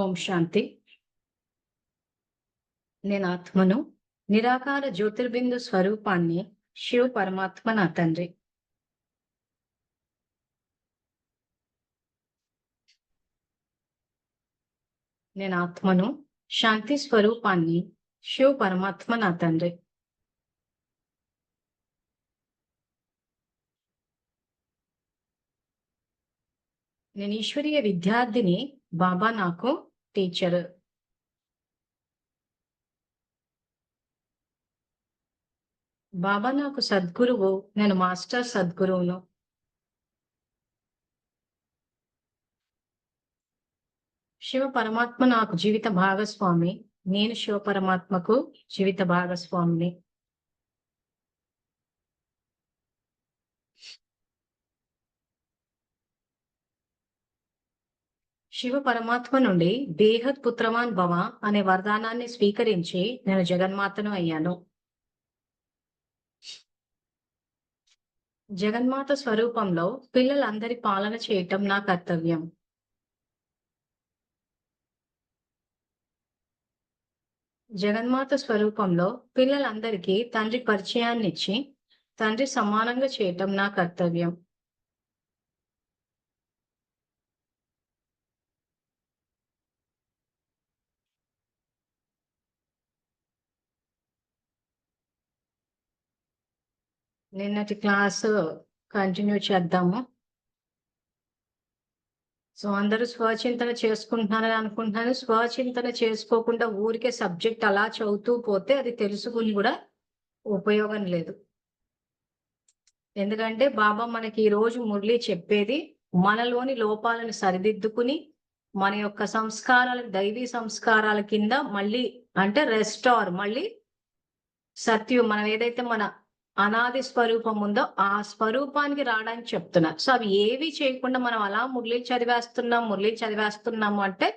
ఓం శాంతి. నేను ఆత్మను, నిరాకార జ్యోతిర్బిందు స్వరూపాన్ని, శివ పరమాత్మ నా తండ్రి. నేను ఆత్మను, శాంతి స్వరూపాన్ని, శివ పరమాత్మ నా తండ్రి. నేను ఈశ్వరీయ విద్యార్థిని, బాబా నాకు టీచర్. బాబా నాకు సద్గురువు, నేను మాస్టర్ సద్గురువును. శివ పరమాత్మ నాకు జీవిత భాగస్వామి, నేను శివ పరమాత్మకు జీవిత భాగస్వామిని. శివ పరమాత్మ నుండి బేహద్ పుత్రవాన్ భవ అనే వరదానాన్ని స్వీకరించి నేను జగన్మాతను అయ్యాను. జగన్మాత స్వరూపంలో పిల్లలందరి పాలన చేయటం నా కర్తవ్యం. జగన్మాత స్వరూపంలో పిల్లలందరికీ తండ్రి పరిచయాన్నిచ్చి తండ్రి సమానంగా చేయటం నా కర్తవ్యం. నిన్నటి క్లాసు కంటిన్యూ చేద్దాము. సో అందరూ స్వచింతన చేసుకుంటున్నారని అనుకుంటున్నాను. స్వచింతన చేసుకోకుండా ఊరికే సబ్జెక్ట్ అలా చదువుతూ పోతే అది తెలుసుకుని కూడా ఉపయోగం లేదు. ఎందుకంటే బాబా మనకి ఈ రోజు మురళి చెప్పేది మనలోని లోపాలను సరిదిద్దుకుని మన యొక్క సంస్కారాల దైవీ సంస్కారాల కింద మళ్ళీ అంటే రెస్టోర్ మళ్ళీ సత్యం మనం ఏదైతే మన అనాది స్వరూపం ఉందో ఆ స్వరూపానికి రావడానికి చెప్తున్నారు. సో అవి ఏవి చేయకుండా మనం అలా మురళి చదివేస్తున్నాము అంటే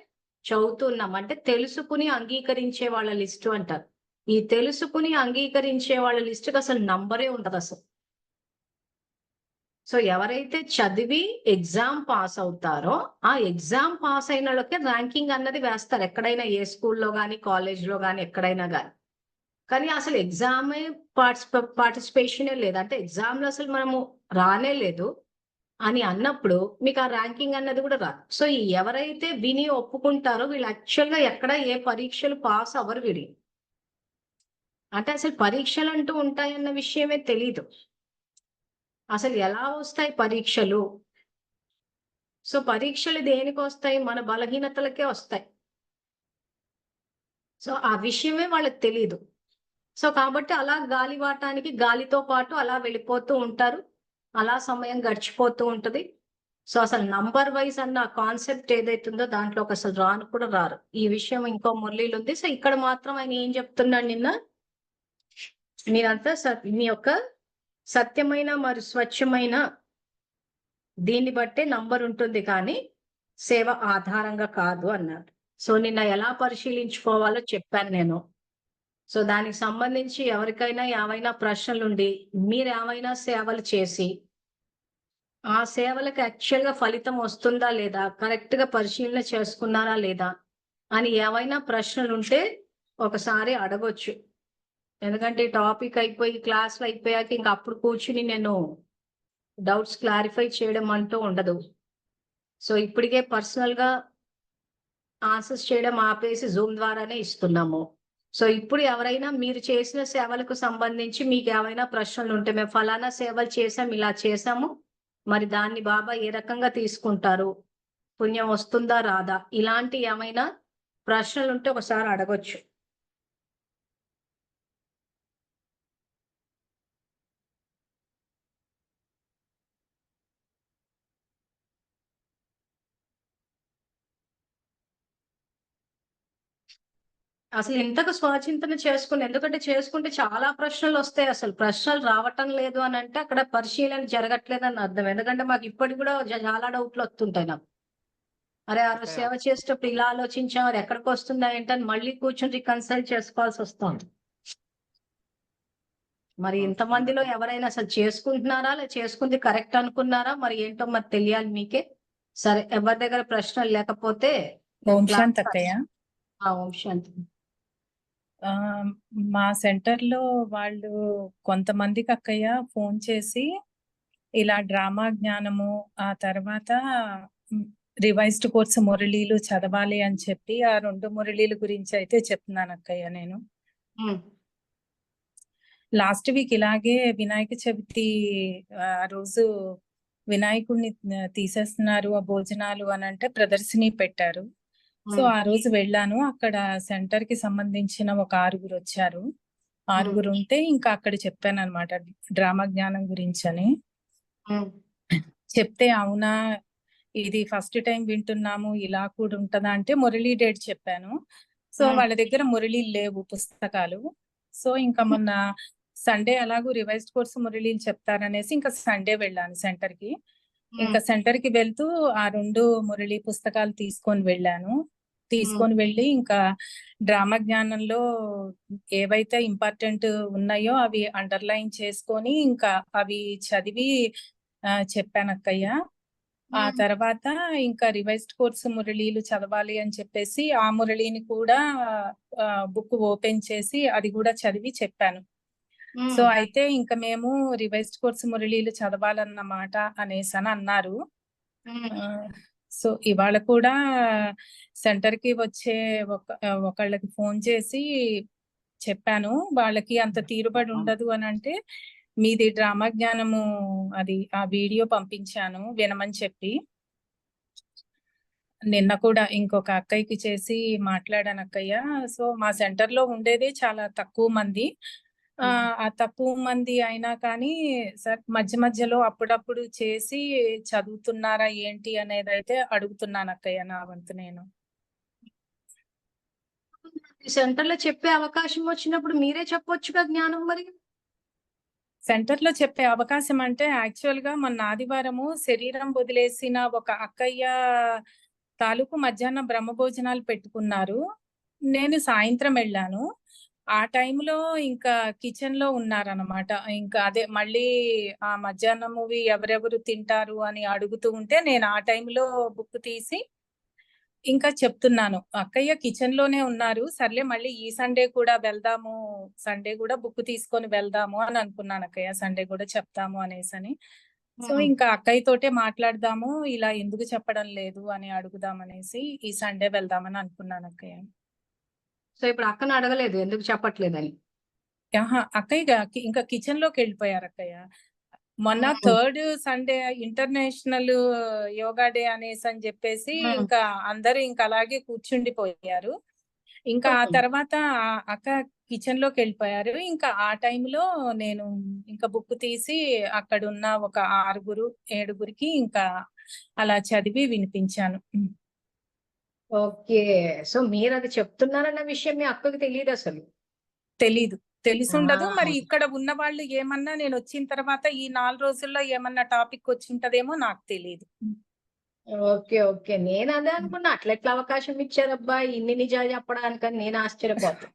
చదువుతున్నాం అంటే తెలుసుకుని అంగీకరించే వాళ్ళ లిస్టు అంటారు. ఈ తెలుసుకుని అంగీకరించే వాళ్ళ లిస్టుకి అసలు నంబరే ఉండదు అసలు. సో ఎవరైతే చదివి ఎగ్జామ్ పాస్ అవుతారో ఆ ఎగ్జామ్ పాస్ అయిన వాళ్ళకి ర్యాంకింగ్ అన్నది వేస్తారు, ఎక్కడైనా ఏ స్కూల్లో కానీ కాలేజ్లో కానీ ఎక్కడైనా కానీ. కానీ అసలు ఎగ్జామే పార్టిసిపేషనే లేదు అంటే ఎగ్జామ్ లో అసలు మనము రానే లేదు అని అన్నప్పుడు మీకు ఆ ర్యాంకింగ్ అన్నది కూడా రాదు. సో ఎవరైతే విని ఒప్పుకుంటారో వీళ్ళు యాక్చువల్ గా ఎక్కడ ఏ పరీక్షలు పాస్ అవ్వరు వీడి. అంటే అసలు పరీక్షలు అంటూ ఉంటాయన్న విషయమే తెలీదు. అసలు ఎలా వస్తాయి పరీక్షలు? సో పరీక్షలు దేనికి వస్తాయి? మన బలహీనతలకే వస్తాయి. సో ఆ విషయమే వాళ్ళకి తెలీదు. సో కాబట్టి అలా గాలివాటానికి గాలితో పాటు అలా వెళ్ళిపోతూ ఉంటారు. అలా సమయం గడిచిపోతూ ఉంటది. సో అసలు నంబర్ వైజ్ అన్న కాన్సెప్ట్ ఏదైతుందో దాంట్లోకి అసలు రాను కూడా రారు. ఈ విషయం ఇంకో మురళీలు ఉంది. సో ఇక్కడ మాత్రం ఆయన ఏం చెప్తున్నాడు నిన్న, మీరంతా మీ యొక్క సత్యమైన మరియు స్వచ్ఛమైన దీన్ని బట్టే నంబర్ ఉంటుంది కానీ సేవ ఆధారంగా కాదు అన్నాడు. సో నిన్న ఎలా పరిశీలించుకోవాలో చెప్పాను నేను. సో దానికి సంబంధించి ఎవరికైనా ఏవైనా ప్రశ్నలుండి మీరు ఏవైనా సేవలు చేసి ఆ సేవలకు యాక్చువల్గా ఫలితం వస్తుందా లేదా, కరెక్ట్ గా పరిశీలన చేసుకున్నారా లేదా అని ఏవైనా ప్రశ్నలు ఉంటే ఒకసారి అడగొచ్చు. ఎందుకంటే ఈ టాపిక్ అయిపోయి క్లాసులు అయిపోయాక ఇంకా అప్పుడు కూర్చుని నేను డౌట్స్ క్లారిఫై చేయడం అంటూ ఉండదు. సో ఇప్పటికే పర్సనల్ గా ఆన్సర్స్ చేయడం ఆపేసి జూమ్ ద్వారానే ఇస్తున్నాము. సో ఇప్పుడు ఎవరైనా మీరు చేసిన సేవలకు సంబంధించి మీకు ఏమైనా ప్రశ్నలు ఉంటే మేము ఫలానా సేవలు చేసాం, ఇలా చేసాము, మరి దాన్ని బాబా ఏ రకంగా తీసుకుంటారు, పుణ్యం వస్తుందా రాదా, ఇలాంటి ఏమైనా ప్రశ్నలు ఉంటే ఒకసారి అడగొచ్చు. అసలు ఇంతకు స్వచింతన చేసుకుని, ఎందుకంటే చేసుకుంటే చాలా ప్రశ్నలు వస్తాయి. అసలు ప్రశ్నలు రావటం లేదు అని అంటే అక్కడ పరిశీలన జరగట్లేదని అర్థం. ఎందుకంటే మాకు ఇప్పటికి కూడా చాలా డౌట్లు వస్తుంటాయి నాకు. అరే ఆ రోజు సేవ చేసేటప్పుడు ఇలా ఆలోచించాం, అది ఎక్కడికి వస్తుందా ఏంటని మళ్ళీ కూర్చొని కన్సల్ట్ చేసుకోవాల్సి వస్తుంది. మరి ఇంతమందిలో ఎవరైనా అసలు చేసుకుంటున్నారా, లేదా చేసుకుంది కరెక్ట్ అనుకున్నారా, మరి ఏంటో మరి తెలియాలి మీకే. సరే ఎవరి దగ్గర ప్రశ్నలు లేకపోతే ఓం క్లాస్ శాంతి అక్కయ్య. ఓం శాంతి. ఆ, మా సెంటర్లో వాళ్ళు కొంతమందికి అక్కయ్య ఫోన్ చేసి ఇలా డ్రామా జ్ఞానము, ఆ తర్వాత రివైజ్డ్ కోర్సు మురళీలు చదవాలి అని చెప్పి ఆ 2 మురళీల గురించి అయితే చెప్తున్నాను అక్కయ్య నేను. లాస్ట్ వీక్ ఇలాగే వినాయక చవితి ఆ రోజు వినాయకుడిని తీసేస్తున్నారు ఆ భోజనాలు అని అంటే ప్రదర్శిని పెట్టారు. సో ఆ రోజు వెళ్ళాను. అక్కడ సెంటర్ కి సంబంధించిన ఒక 6 వచ్చారు. 6 ఉంటే ఇంకా అక్కడ చెప్పాను అనమాట డ్రామా జ్ఞానం గురించి అని. చెప్తే అవునా, ఇది ఫస్ట్ టైం వింటున్నాము, ఇలా కూడా ఉంటదా అంటే మురళీ డేట్ చెప్పాను. సో వాళ్ళ దగ్గర మురళీలు లేవు పుస్తకాలు. సో ఇంకా మొన్న సండే అలాగూ రివైజ్డ్ కోర్సు మురళీలు చెప్తారనేసి ఇంకా సండే వెళ్ళాను సెంటర్ కి. ఇంకా సెంటర్ కి వెళ్తూ ఆ 2 మురళీ పుస్తకాలు తీసుకొని వెళ్ళాను. తీసుకొని వెళ్ళి ఇంకా డ్రామా జ్ఞానంలో ఏవైతే ఇంపార్టెంట్ ఉన్నాయో అవి అండర్లైన్ చేసుకొని ఇంకా అవి చదివి చెప్పాను అక్కయ్య. ఆ తర్వాత ఇంకా రివైజ్డ్ కోర్సు మురళీలు చదవాలి అని చెప్పేసి ఆ మురళిని కూడా బుక్ ఓపెన్ చేసి అది కూడా చదివి చెప్పాను. సో అయితే ఇంకా మేము రివైజ్డ్ కోర్సు మురళీలు చదవాలన్నమాట అనేసి అని అన్నారు. సో ఇవాళ కూడా సెంటర్ కి వచ్చే ఒకళ్ళకి ఫోన్ చేసి చెప్పాను, వాళ్ళకి అంత తీరుబడి ఉండదు అని అంటే మీది డ్రామా జ్ఞానము అది ఆ వీడియో పంపించాను వినమని చెప్పి. నిన్న కూడా ఇంకొక అక్కయ్యకి చేసి మాట్లాడాను అక్కయ్య. సో మా సెంటర్ లో ఉండేదే చాలా తక్కువ మంది. ఆ తక్కువ మంది అయినా కానీ సార్ మధ్య మధ్యలో అప్పుడప్పుడు చేసి చదువుతున్నారా ఏంటి అనేది అయితే అడుగుతున్నాను అక్కయ్య నా వంతు నేను. సెంటర్ లో చెప్పే అవకాశం వచ్చినప్పుడు మీరే చెప్పొచ్చుగా జ్ఞానం మరి. సెంటర్ లో చెప్పే అవకాశం అంటే యాక్చువల్ గా మొన్న ఆదివారము శరీరం వదిలేసిన ఒక అక్కయ్య తాలూకు మధ్యాహ్నం బ్రహ్మభోజనాలు పెట్టుకున్నారు. నేను సాయంత్రం వెళ్ళాను. ఆ టైంలో ఇంకా కిచెన్ లో ఉన్నారనమాట. ఇంకా అదే మళ్ళీ ఆ మధ్యాహ్నం మూవీ ఎవరెవరు తింటారు అని అడుగుతూ ఉంటే నేను ఆ టైంలో బుక్ తీసి ఇంకా చెప్తున్నాను. అక్కయ్య కిచెన్ లోనే ఉన్నారు, సర్లే మళ్ళీ ఈ సండే కూడా వెళ్దాము, సండే కూడా బుక్ తీసుకొని వెళ్దాము అని అనుకున్నాను అక్కయ్య. సండే కూడా చెప్తాము అనేసని. సో ఇంకా అక్కయ్య తోటే మాట్లాడదాము, ఇలా ఎందుకు చెప్పడం లేదు అని అడుగుదాం అనేసి ఈ సండే వెళ్దామని అనుకున్నాను అక్కయ్య. సో ఇప్పుడు అక్కను అడగలేదు ఎందుకు చెప్పట్లేదని. అక్కయ్య ఇంకా కిచెన్ లోకి వెళ్ళిపోయారు అక్కయ్య. మొన్న 3rd Sunday international yoga day అనేసి అని చెప్పేసి ఇంకా అందరూ ఇంకా అలాగే కూర్చుండిపోయారు. ఇంకా ఆ తర్వాత అక్క కిచెన్ లోకి వెళ్ళిపోయారు. ఇంకా ఆ టైంలో నేను ఇంకా బుక్ తీసి అక్కడ ఉన్న ఒక 6-7 ఇంకా అలా చదివి వినిపించాను. ఓకే. సో మీరు అది చెప్తున్నారన్న విషయం మీ అక్కకి తెలియదు అసలు. తెలీదు, తెలిసుండదు. మరి ఇక్కడ ఉన్న వాళ్ళు ఏమన్నా నేను వచ్చిన తర్వాత ఈ 4 రోజుల్లో ఏమన్నా టాపిక్ వచ్చి ఉంటదేమో నాకు తెలియదు. ఓకే. ఓకే. నేను అదే అనుకున్నా, అట్లెట్లా అవకాశం ఇచ్చారబ్బా ఇన్ని నిజాలు చెప్పడానికని నేను ఆశ్చర్యపోతున్నా.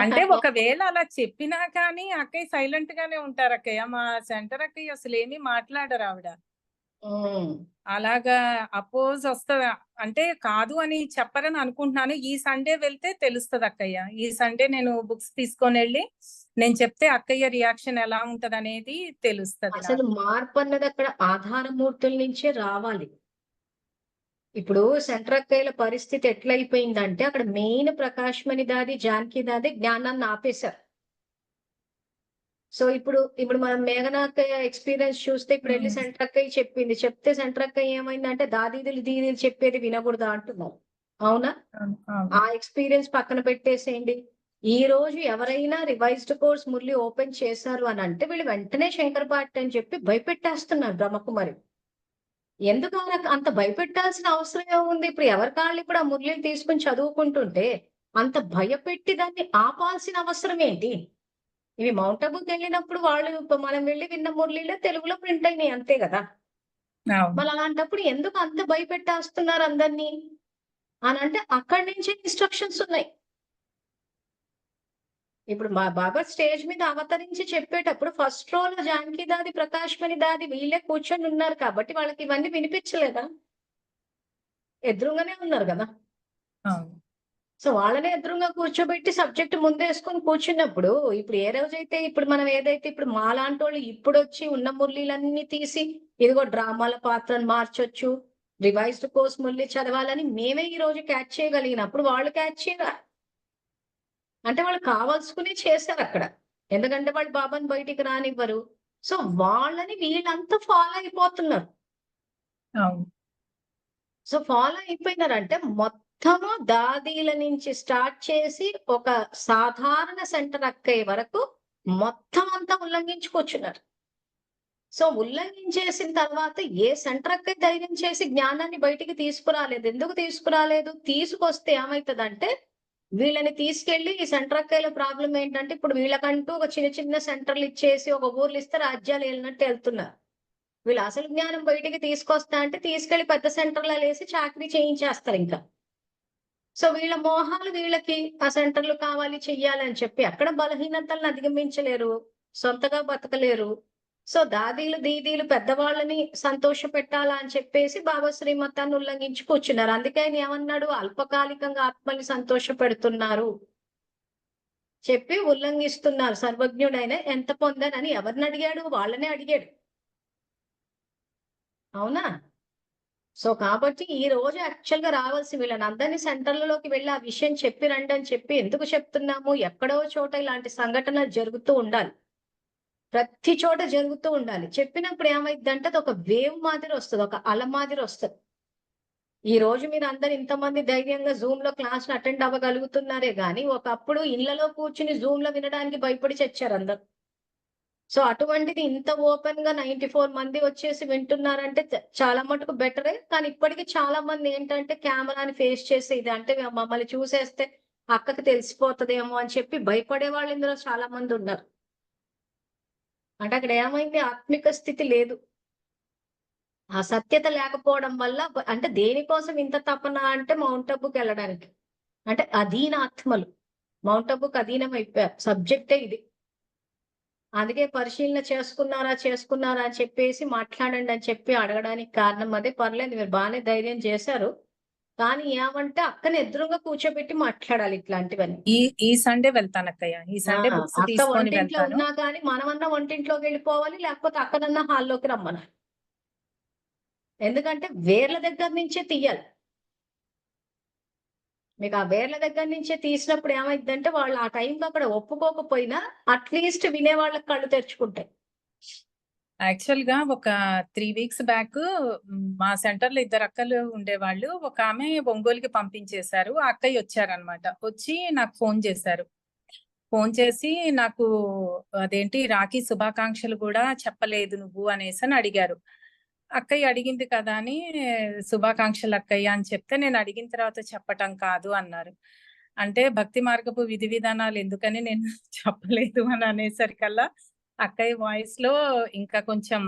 అంటే ఒకవేళ అలా చెప్పినా కానీ అక్కయ్య సైలెంట్ గానే ఉంటారు అక్కయ్య. మా సెంటర్ అక్కయ్య అసలు ఏమీ మాట్లాడరు ఆవిడ. అలాగా అపోజ్ వస్తది అంటే కాదు అని చెప్పరని అనుకుంటున్నాను. ఈ సండే వెళ్తే తెలుస్తది అక్కయ్య. ఈ సండే నేను బుక్స్ తీసుకొని వెళ్ళి నేను చెప్తే అక్కయ్య రియాక్షన్ ఎలా ఉంటది అనేది తెలుస్తది. అసలు మార్పు అన్నది అక్కడ ఆధారమూర్తుల నుంచే రావాలి. ఇప్పుడు సెంటర్ అక్కయ్యల పరిస్థితి ఎట్లయిపోయిందంటే అక్కడ మెయిన్ ప్రకాశ్మణి దాది జానకి దాది జ్ఞానాన్ని ఆపేశారు. సో ఇప్పుడు మనం మేఘనాక్కయ్య ఎక్స్పీరియన్స్ చూస్తే ఇప్పుడు వెళ్ళి సెంటర్ అక్కయ్య చెప్పింది, చెప్తే సెంటర్ అక్కయ్య ఏమైందంటే దాదీదులు దీదీలు చెప్పేది వినకూడదా అంటున్నాం. అవునా? ఆ ఎక్స్పీరియన్స్ పక్కన పెట్టేసేయండి. ఈ రోజు ఎవరైనా రివైజ్డ్ కోర్స్ మురళి ఓపెన్ చేశారు అని అంటే వీళ్ళు వెంటనే శంకరపాటి అని చెప్పి భయపెట్టేస్తున్నారు బ్రహ్మకుమారి. ఎందుకు అంత భయపెట్టాల్సిన అవసరం ఏముంది? ఇప్పుడు ఎవరి కాళ్ళు ఇప్పుడు ఆ మురళిని తీసుకుని చదువుకుంటుంటే అంత భయపెట్టి దాన్ని ఆపాల్సిన అవసరం ఏంటి? ఇవి మౌంట్ అబుకి వెళ్ళినప్పుడు వాళ్ళు మనం వెళ్ళి విన్న మురళిలో తెలుగులో ప్రింట్ అయినాయి అంతే కదా. మళ్ళీ అలాంటప్పుడు ఎందుకు అంత భయపెట్టేస్తున్నారు అందరినీ అని అంటే అక్కడి నుంచి ఇన్స్ట్రక్షన్స్ ఉన్నాయి. ఇప్పుడు మా బాబా స్టేజ్ మీద అవతరించి చెప్పేటప్పుడు ఫస్ట్ రోలో జానకి దాది, ప్రకాశ్మణి దాది వీళ్ళే కూర్చొని ఉన్నారు కాబట్టి వాళ్ళకి ఇవన్నీ వినిపించలేదా? ఎదురుగానే ఉన్నారు కదా. అవును. సో వాళ్ళనే ఎదురుగా కూర్చోబెట్టి సబ్జెక్ట్ ముందేసుకొని కూర్చున్నప్పుడు, ఇప్పుడు ఏ రోజైతే ఇప్పుడు మనం ఏదైతే ఇప్పుడు మాలాంటోళ్ళు ఇప్పుడొచ్చి ఉన్న మురళీలన్నీ తీసి, ఇదిగో డ్రామాల పాత్రను మార్చొచ్చు, రివైజ్డ్ కోర్స్ మురళి చదవాలని మేమే ఈ రోజు క్యాచ్ చేయగలిగినప్పుడు వాళ్ళు క్యాచ్ చేయరా? అంటే వాళ్ళు కావాల్సుకుని చేశారక్కడ. ఎందుకంటే వాళ్ళు బాబాని బయటికి రానివ్వరు. సో వాళ్ళని వీళ్ళంతా ఫాలో అయిపోతున్నారు. అవును. సో ఫాలో అయిపోయినారంటే మొత్తము దాదీల నుంచి స్టార్ట్ చేసి ఒక సాధారణ సెంటర్ అక్కయ్య వరకు మొత్తం అంతా ఉల్లంఘించుకొచ్చున్నారు. సో ఉల్లంఘించేసిన తర్వాత ఏ సెంటర్ అక్కయ్య ధైర్యం చేసి జ్ఞానాన్ని బయటికి తీసుకురాలేదు. ఎందుకు తీసుకురాలేదు? తీసుకొస్తే ఏమైతదంటే వీళ్ళని తీసుకెళ్ళి ఈ సెంటర్ అక్కయ్యల ప్రాబ్లమ్ ఏంటంటే ఇప్పుడు వీళ్ళకంటూ ఒక చిన్న చిన్న సెంటర్లు ఇచ్చేసి ఒక ఊర్లు ఇస్తే రాజ్యాలు వెళ్ళినట్టు వెళ్తున్నారు. వీళ్ళు అసలు జ్ఞానం బయటికి తీసుకొస్తా అంటే తీసుకెళ్లి పెద్ద సెంటర్‌లలో ఏసి చాకరీ చేయించేస్తారింక. సో వీళ్ళ మోహాలు వీళ్ళకి ఆ సెంటర్‌లు కావాలి, చెయ్యాలి అని చెప్పి అక్కడ బలహీనతలను అధిగమించలేరు. సొంతగా బతకలేరు. సో దాదీలు, దీదీలు పెద్దవాళ్ళని సంతోషపెట్టాలా అని చెప్పేసి బాబా శ్రీమతాన్ని ఉల్లంఘించి కూర్చున్నారు. అందుకే ఆయన ఏమన్నాడు? అల్పకాలికంగా ఆత్మల్ని సంతోషపెడుతున్నారు. చెప్పి ఉల్లంఘిస్తున్నారు. సర్వజ్ఞుడైన ఎంత పొందానని ఎవరినడిగాడు? వాళ్ళనే అడిగాడు. అవునా? సో, కాబట్టి ఈ రోజు యాక్చువల్‌గా రావాల్సి వీళ్ళనందరిని సెంటర్‌లలోకి వెళ్లి ఆ విషయం చెప్పి రండని చెప్పి ఎందుకు చెప్తున్నాము? ఎక్కడో చోట ఇలాంటి సంఘటనలు జరుగుతూ ఉండాలి. ప్రతి చోట జరుగుతూ ఉండాలి. చెప్పినప్పుడు ఏమైద్దంటే అదొక వేవ్ మాదిరి ఒస్తది. ఒక అల మాదిరి ఒస్తది. ఈ రోజు మీరందరూ ఇంతమంది ధైర్యంగా జూమ్‌లో క్లాస్‌లు అటెండ్ అవ్వగలుగుతున్నారే గానీ, ఒకప్పుడు ఇళ్ళలో కూర్చొని జూమ్‌లో వినడానికి భయపడి చచ్చారందరూ. సో, అటువంటిది ఇంత ఓపెన్‌గా 94 మంది వచ్చేసి వింటున్నారంటే చాలా మటుకు బెటరే. కానీ ఇప్పటికి చాలా మంది ఏంటంటే కెమెరాని ఫేస్ చేసి ఇది అంటే మమ్మల్ని చూసేస్తే అక్కకి తెలిసిపోతదేమో అని చెప్పి భయపడే వాళ్ళు ఇందులో చాలా మందున్నారు. అంటే అక్కడ ఏమైంది? ఆత్మిక స్థితి లేదు. ఆ సత్యత లేకపోవడం వల్ల అంటే దేనికోసం ఇంత తపన అంటే మౌంట్ అబుకెళ్ళడానికి. అంటే అధీన ఆత్మలు. మౌంట్ అబుకి అధీనమైపోయారు. సబ్జెక్టే ఇది. అందుకే పరిశీలన చేసుకున్నారా అని చెప్పేసి మాట్లాడండి అని చెప్పి అడగడానికి కారణం అదే. పర్లేదు మీరు బానే ధైర్యం చేశారు. కానీ ఏమంటే అక్కని ఎదురుంగా కూర్చోబెట్టి మాట్లాడాలి ఇట్లాంటివన్నీ. ఈ ఈ సండే వెళ్తానక్కయ్య. ఈ ఆ! సండే బుక్స్ అక్క తీసుకొని వంటింట్లో వెళ్తాను. ఉన్నా గాని మనమన్నా వంటింట్లోకెళ్ళిపోవాలి. లేకపోతే అక్కనన్నా హాల్లోకి రమ్మనాలి. ఎందుకంటే వేర్ల దగ్గర నుంచే తీయాలి. మీకు ఆ వేర్ల దగ్గర నుంచే తీసినప్పుడు ఏమైద్దంటే వాళ్ళు ఆ టైంకి అక్కడ ఒప్పుకోకపోయినా అట్‌లీస్ట్ వినేవాళ్ళకి కళ్ళు తెరుచుకుంటాయి. యాక్చువల్‌గా ఒక 3 వీక్స్ బ్యాక్ మా సెంటర్‌లో ఇద్దరు అక్కలు ఉండేవాళ్ళు. ఒక ఆమె ఒంగోలుకి పంపించేశారు. ఆ అక్కయ్య వచ్చారనమాట. వచ్చి నాకు ఫోను చేశారు. ఫోను చేసి నాకు అదేంటి రాఖీ శుభాకాంక్షలు గూడా చెప్పలేదు నువ్వు అనేసని అడిగారు. అక్కయ్య అడిగింది కదా అని శుభాకాంక్షలు అక్కయ్య అని చెప్తే నేను అడిగిన తర్వాత చెప్పటం కాదు అన్నారు. అంటే భక్తి మార్గపు విధి విధానాలు ఎందుకని నేను చెప్పలేదు అని అనేసరికల్లా అక్కయ్య వాయిస్‌లో ఇంకా కొంచెం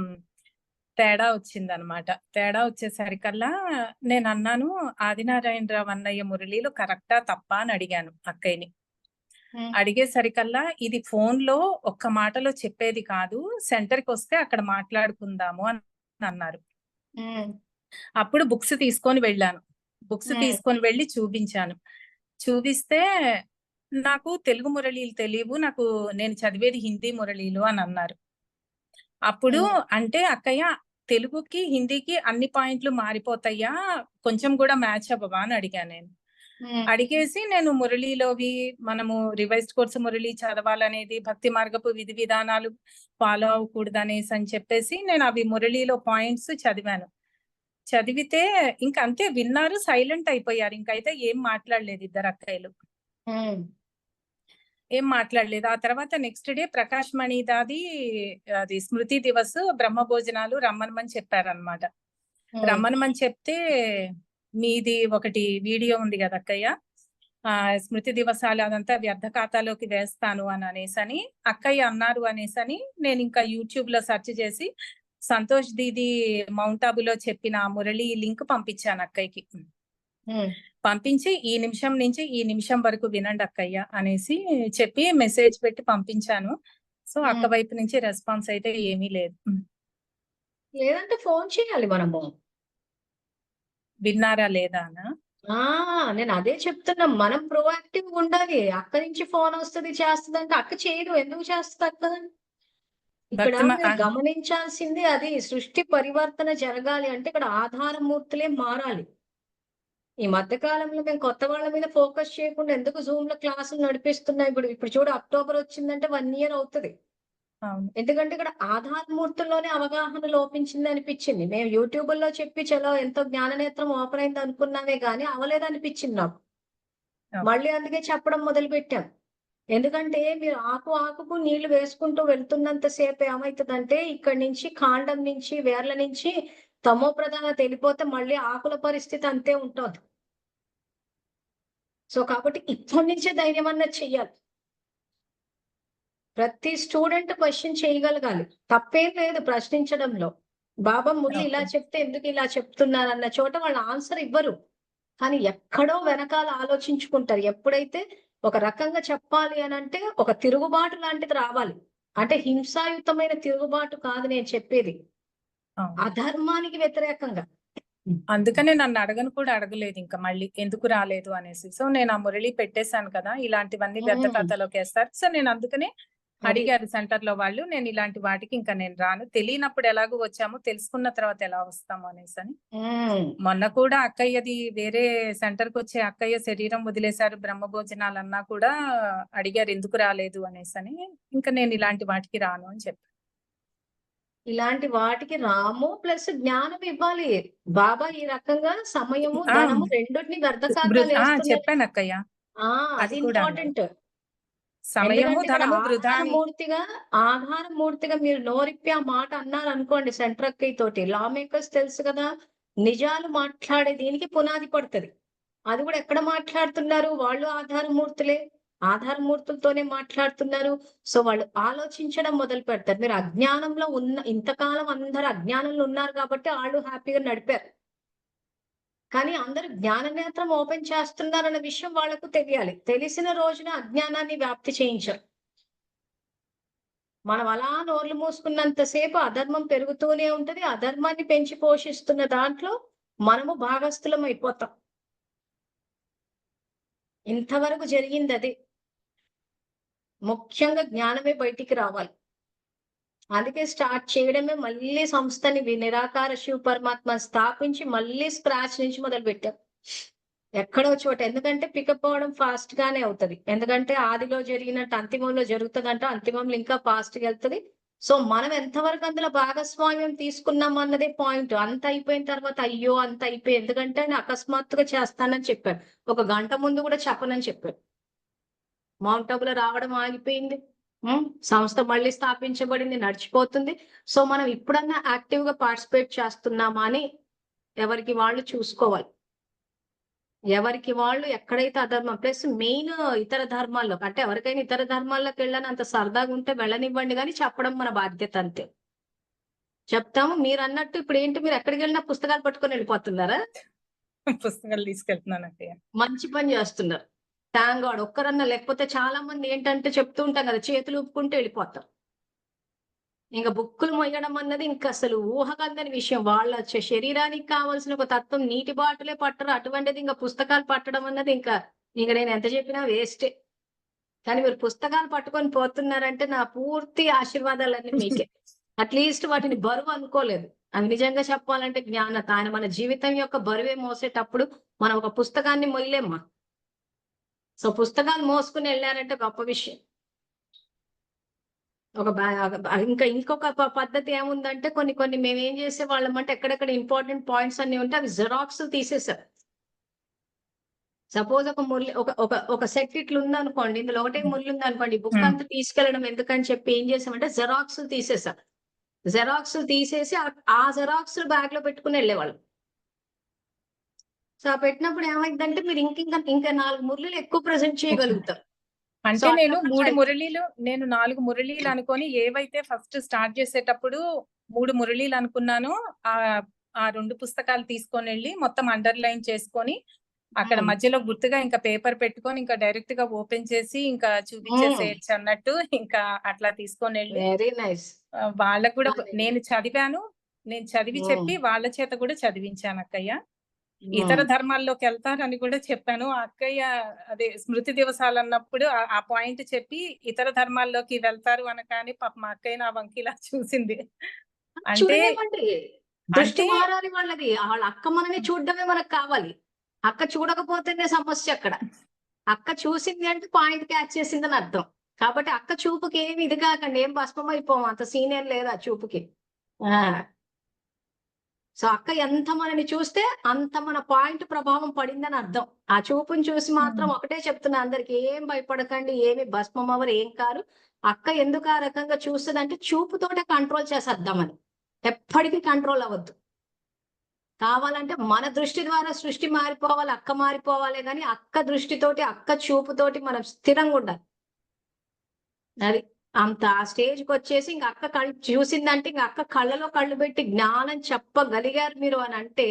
తేడా వచ్చిందనమాట. తేడా వచ్చేసరికల్లా నేనన్నాను, "ఆదినారాయణరావు అన్నయ్య మురళీలు కరెక్టా? తప్పా?" అని అడిగాను అక్కయ్యని. హ్మ్. అడిగేసరికల్లా, "ఇది ఫోనులో ఒక్క మాటలో చెప్పేది కాదు. సెంటర్‌కొస్తే అక్కడ మాట్లాడుకుందాము" అని అన్నారు. హ్మ్. అప్పుడు బుక్స్ తీసుకొని వెళ్ళాను. బుక్స్ హ్మ్. తీసుకొని వెళ్లి చూపించాను. చూపిస్తే, "నాకు తెలుగు మురళీలు తెలీవు. నేను చదివేది హిందీ మురళీలు" అనన్నారు. అప్పుడు హ్మ్. అంటే "అక్కయ్య తెలుగుకి, హిందీకి అన్ని పాయింట్లు మారిపోతాయా? కొంచెం గూడా మ్యాచ్ అవ్వవా?" అని అడిగా నేను. హ్మ్. అడిగేసి నేను మురళీలోవి మనము రివైజ్డ్ కోర్స్ మురళి చదవాలనేది, భక్తి మార్గపు విధి విధానాలు ఫాలో అవ్వకూడదనేసని చెప్పేసి నేను అవి మురళిలో పాయింట్స్ చదివాను. చదివితే ఇంక అంతే విన్నారు, సైలెంట్ అయిపోయారు. ఇంకైతే ఏం మాట్లాడలేదు ఇద్దరు అక్కయ్యలు. హ్మ్. ఏం మాట్లాడలేదు. ఆ తర్వాత నెక్స్ట్ డే ప్రకాష్ మణిదాది అది స్మృతి దివస్ బ్రహ్మభోజనాలు రమ్మనమని చెప్పారనమాట. హ్మ్. రమ్మనమని చెప్తే, మీది ఒకటి వీడియో ఉంది గదా అక్కయ్య! స్మృతి దివసాలు అదంతా వ్యర్థ ఖాతాలోకి వేస్తాను అని అనేసని, అక్కయ్య అన్నారు అనేసని నేనింకా యూట్యూబ్‌లో సెర్చ్ చేసి, సంతోష్ దీది మౌంట్ ఆబూలో చెప్పిన ఆ మురళి లింక్ పంపించాను అక్కయ్యకి. హ్మ్. పంపించి, "ఈ నిమిషం నుంచి ఈ నిమిషం వరకు వినండి అక్కయ్య" అనేసి చెప్పి మెసేజ్ పెట్టి పంపించాను. సో, అక్క హ్మ్. వైపు నుంచి రెస్పాన్స్ అయితే ఏమీ లేదు. లేదంటే ఫోను చేయాలి మనము. విన్నారా లేదా అనా? నేను అదే చెప్తున్నా. మనం ప్రొయాక్టివ్ ఉండాలి. అక్క నుంచి ఫోన్ వస్తది చేస్తదంటే అక్క చేయదు. ఎందుకు చేస్తది అక్క? ఇక్కడ భక్తి మీరు గమనించాల్సింది అది. సృష్టి పరివర్తన జరగాలి అంటే ఇక్కడ ఆధారమూర్తులే మారాలి. ఈ మధ్య కాలంలో మేము కొత్త వాళ్ళ మీద ఫోకస్ చేయకుండా ఎందుకు జూమ్‌లో క్లాసులు నడిపిస్తున్నా ఇప్పుడు చూడు అక్టోబర్ వచ్చిందంటే 1 ఇయర్ అవుతది. అవును. ఎందుకంటే ఇక్కడ ఆధారమూర్తుల్లోనే అవగాహన లోపించింది అనిపించింది. మేము యూట్యూబుల్లో చెప్పి చలో ఎంతో జ్ఞాననేత్రం ఓపెన్ అయింది అనుకున్నామే గానీ అవ్వలేదనిపించింది నాకు. ఓకే. మళ్ళీ అందుకే చెప్పడం మొదలుపెట్టాం. ఎందుకంటే మీరు ఆకుకు నీళ్లు వేసుకుంటూ వెళ్తున్నంత సేపు ఏమైతదంటే ఇక్కడి నుంచి కాండం నుంచి, వేర్ల నుంచి తమో ప్రధానత ఎళ్ళిపోతే మళ్ళీ ఆకుల పరిస్థితి అంతే ఉంటది. సో, కాబట్టి ఇప్పటి నుంచే ధైర్యం అన్నది చెయ్యాలి. ప్రతి స్టూడెంట్ క్వెషన్ చేయగలగాలి. తప్పేం లేదు ప్రశ్నించడంలో. బాబా మురళి ఇలా ఓకే. చెప్తే ఎందుకు ఇలా చెప్తున్నారన్న చోట వాళ్ళు ఆన్సర్ ఇవ్వరు. కానీ ఎక్కడో వెనకాల ఆలోచించుకుంటారు. ఎప్పుడైతే ఒక రకంగా చెప్పాలి అనంటే ఒక తిరుగుబాటు లాంటిది రావాలి. అంటే హింసాయుతమైన తిరుగుబాటు కాదు నేను చెప్పేది. అవును. అధర్మానికి వ్యతిరేకంగా. అందుకనే నన్ను అడగను కూడా అడగలేదు ఇంకా మళ్ళీ ఎందుకు రాలేదు అనేసి. సో నేను ఆ మురళి పెట్టేశాను కదా! ఇలాంటివన్నీ వ్యర్థ హ్మ్. ఖాతాలోకేస్తారు. సో నేను అందుకనే అది. అడిగారు సెంటర్‌లో వాళ్ళు. నేను ఇలాంటి వాటికి ఇంకా నేను రాను. తెలియనప్పుడు ఎలాగో వచ్చాము. తెలుసుకున్న తర్వాత ఎలా వస్తాము అనేసని. హ్మ్. మొన్న కూడా అక్కయ్యది వేరే సెంటర్‌కొచ్చే అక్కయ్య శరీరం వదిలేశారు బ్రహ్మభోజనాలన్నా కూడా అడిగారు ఎందుకు రాలేదు అనేసని. ఇంకా నేను ఇలాంటి వాటికి రాను అని చెప్పాను. ఇలాంటి వాటికి రాము ప్లస్ జ్ఞానం ఇవ్వాలి. బాబా ఈ రకంగా సమయము, ఆ! ధనము రెండిటిని వ్యర్థ ఖాతాలేస్తున్నారు. చెప్పాను అక్కయ్య. అది అది కూడా అన్నారు. ఇంపార్టెంట్. సమయము, ఎందుకంటే ఇక్కడ ధనము వృధా అని. ఆధారమూర్తిగా మీరు నోరిప్పి ఆ మాట అన్నారనుకోండి సెంటర్ అక్కయ్య తోటి. లా మేకర్స్ తెలుసు కదా! నిజాలు మాట్లాడే దీనికి పునాది పడతది. అది కూడా ఎక్కడ మాట్లాడుతున్నారు? వాళ్ళు ఆధారమూర్తులే. ఆధారమూర్తులతోనే మాట్లాడుతున్నారు. సో, వాళ్ళు ఆలోచించడం మొదలుపెడతారు. మీరు అజ్ఞానంలో ఇంతకాలం అందరూ అజ్ఞానంలో ఉన్నారు కాబట్టి ఆళ్ళు హ్యాపీగా నడిపారు. కానీ అందరూ జ్ఞాననేత్రం ఓపెన్ చేస్తున్నారన్న విషయం వాళ్ళకు తెలియాలి. తెలిసిన రోజున అజ్ఞానాన్ని వ్యాప్తి చేయించరు. మనం అలా నోర్లు మూసుకున్నంత సేపు అధర్మం పెరుగుతూనే ఉంటది. అధర్మాన్ని పెంచి పోషిస్తున్న దాంట్లో మనము భాగస్థులం అయిపోతాం. ఇంతవరకు జరిగిందదే. ముఖ్యంగా జ్ఞానమే బయటికి రావాలి. అందుకే స్టార్ట్ చేయడమే మళ్ళీ సంస్థని నిరాకార శివ పరమాత్మ స్థాపించి మళ్ళీ స్క్రాచ్ నుంచి మొదలుపెట్టాం. ఎక్కడో చోట. ఎందుకంటే పికప్ అవ్వడం ఫాస్ట్ గానే అవుతది. ఎందుకంటే ఆదిలో జరిగినట్టు అంతిమంలో జరుగుతదంట. అంతిమంలో ఇంకా ఫాస్ట్‌గా ఎళ్తది. సో, మనం ఎంతవరకు అందులో భాగస్వామ్యం తీసుకున్నాం అన్నదే పాయింట్. అంత అయిపోయిన తర్వాత అయ్యో! అంత అయిపోయి ఎందుకంటే ఆయన అకస్మాత్తుగా చేస్తానని చెప్పారు. ఒక గంట ముందు కూడా చెప్పనని చెప్పారు. మౌంట్ ఆబులో రావడం ఆగిపోయింది. సంస్థ మళ్ళీ స్థాపించబడింది. నడిచిపోతుంది. సో, మనం ఇప్పుడన్నా యాక్టివ్‌గా పార్టిసిపేట్ చేస్తున్నామా అని ఎవరికి వాళ్ళు చూసుకోవాలి. ఎవరికి వాళ్ళు ఎక్కడైతే అధర్మం ప్లస్ మెయిన్ ఇతర ధర్మాల్లో అంటే ఎవరికైనా ఇతర ధర్మాల్లోకెళ్ళని అంత సరదాగా ఉంటే వెళ్ళనివ్వండి గానీ చెప్పడం మన బాధ్యత అంతే. చెప్తాము. మీరన్నట్టు ఇప్పుడేంటి మీరెక్కడికెళ్ళినా పుస్తకాలు పట్టుకొని ఎళ్ళిపోతున్నారా? పుస్తకాలు తీసుకెళ్తున్నాను అక్కయ్య. మంచి పని జేస్తున్నారు. థాంక్ గాడ్ ఒక్కరన్నా లేకపోతే చాలా మంది ఏంటంటే చెప్తూ ఉంటాం గదా! చేతులు ఊపుకుంటూ ఎళ్ళిపోతారు. ఇంక బుక్కులు మొయ్యడం అన్నది ఇంకసలు ఊహకందని విషయం. వాళ్ళ శరీరానికి కావాల్సిన ఒక తత్వం నీటి బాటలే పట్టరు. అటువంటిది ఇంక పుస్తకాలు పట్టడం అన్నది ఇంక నేను ఎంత చెప్పినా వేస్టే. కానీ మీరు పుస్తకాలు పట్టుకొని పోతున్నారంటే నా పూర్తి ఆశీర్వాదాలన్నీ మీకే. అట్‌లీస్ట్ వాటిని బరువు అనుకోలేదు. అవి నిజంగా చెప్పాలంటే జ్ఞానత. ఆయన మన జీవితం యొక్క బరువే మోసేటప్పుడు మనం ఒక పుస్తకాన్ని మొయ్యలేమ్మా. సో, పుస్తకాలు మోసుకొని ఎళ్లారంటే గొప్ప విషయం. ఒక బ్యా ఇంకా ఇంకొక పద్ధతి ఏముందంటే కొన్ని కొన్ని మేమేం చేసేవాళ్ళమంటే ఎక్కడెక్కడ ఇంపార్టెంట్ పాయింట్స్ అన్నీ ఉంటే అవి జిరాక్స్‌లు తీసేసారు. సపోజ్ ఒక మురళి ఒక ఒక ఒక సెట్ ఇట్లుందనుకోండి. ఇందులో ఒకటే మురళి ఈ బుక్ హ్మ్. అంతా తీసుకెళ్ళడం ఎందుకని చెప్పి ఏం చేసామంటే జిరాక్స్‌లు తీసేసాం. జిరాక్స్‌లు తీసేసి ఆ జిరాక్స్‌లు బ్యాగ్‌లో పెట్టుకొని ఎళ్ళేవాళ్ళం. సో, ఆ పెట్టినప్పుడు ఏమైద్దంటే మీరు ఇంకా 4 మురళిలు ఎక్కువ ప్రెజెంట్ చేయగలుగుతారు. సో, అంటే అట్లా కొంచెం 4 మురళీలు అనుకోని ఏవైతే ఫస్ట్ స్టార్ట్ చేసేటప్పుడు 3 మురళీలు అనుకున్నానో ఆ 2 పుస్తకాలు తీసుకొనెళ్ళి మొత్తం అండర్‌లైన్ చేసుకొని, అక్కడ హ్మ్. మధ్యలో గుర్తుగా ఇంకా పేపర్ పెట్టుకొని ఇంకా డైరెక్ట్‌గా ఓపెన్ చేసి ఇంకా హ్మ్. చూపించేసేయొచ్చు అన్నట్టు ఇంకా అట్లా తీసుకొనెళ్ళి వెరీ నైస్. వాళ్ళకి కూడా అదే. నేను చదివాను. నేను చదివి హ్మ్. చెప్పి వాళ్ళ చేత కూడా చదివించానక్కయ్య. ఇతర ధర్మాల్లోకి వెళ్తారని కూడా చెప్పాను. ఆ అక్కయ్య అదే స్మృతి దివసాలు అన్నప్పుడు ఆ పాయింట్ చెప్పి ఇతర ధర్మాల్లోకి వెళ్తారు అనగానే పాపం మా అక్కయ్య నా వంక ఇలా చూసింది. అంటే చూడనివ్వండి. దృష్టి అంటే మారాలి వాళ్ళది. వాళ్ళ అక్క మనని చూడడమే మనకు కావాలి. అక్క చూడకపోతేనే సమస్య అక్కడ. అక్క చూసింది అంటే పాయింట్ క్యాచ్ చేసిందని అర్థం. కాబట్టి అక్క చూపుకి ఏమి ఇది కాకండి. ఏం భస్మం అయిపోము. అంత సీన్ ఏం లేదు ఆ చూపుకి. ఆ! సో, అక్క ఎంత మనని చూస్తే అంత మన పాయింట్ ప్రభావం పడిందని అర్థం. ఆ చూపుని చూసి మాత్రం ఒకటే చెప్తున్నా అందరికి, ఏం భయపడకండి. ఏమి భస్మం అవ్వరు. ఏం కారు. అక్క ఎందుకు ఆ రకంగా చూస్తదంటే చూపుతోటే కంట్రోల్ చేసేద్దామని. ఎప్పటికీ కంట్రోల్ అవ్వద్దు. కావాలంటే మన దృష్టి ద్వారా సృష్టి మారిపోవాలి. అక్క మారిపోవాలే గాని అక్క దృష్టితోటి, అక్క చూపుతోటి మనం స్థిరంగా ఉండాలి. అది. అంత ఆ స్టేజ్‌కొచ్చేసి ఇంక అక్క కళ్ళు చూసిందంటే ఇంక అక్క కళ్ళలో కళ్ళు పెట్టి జ్ఞానం చెప్పగలిగారు మీరు అనంటే,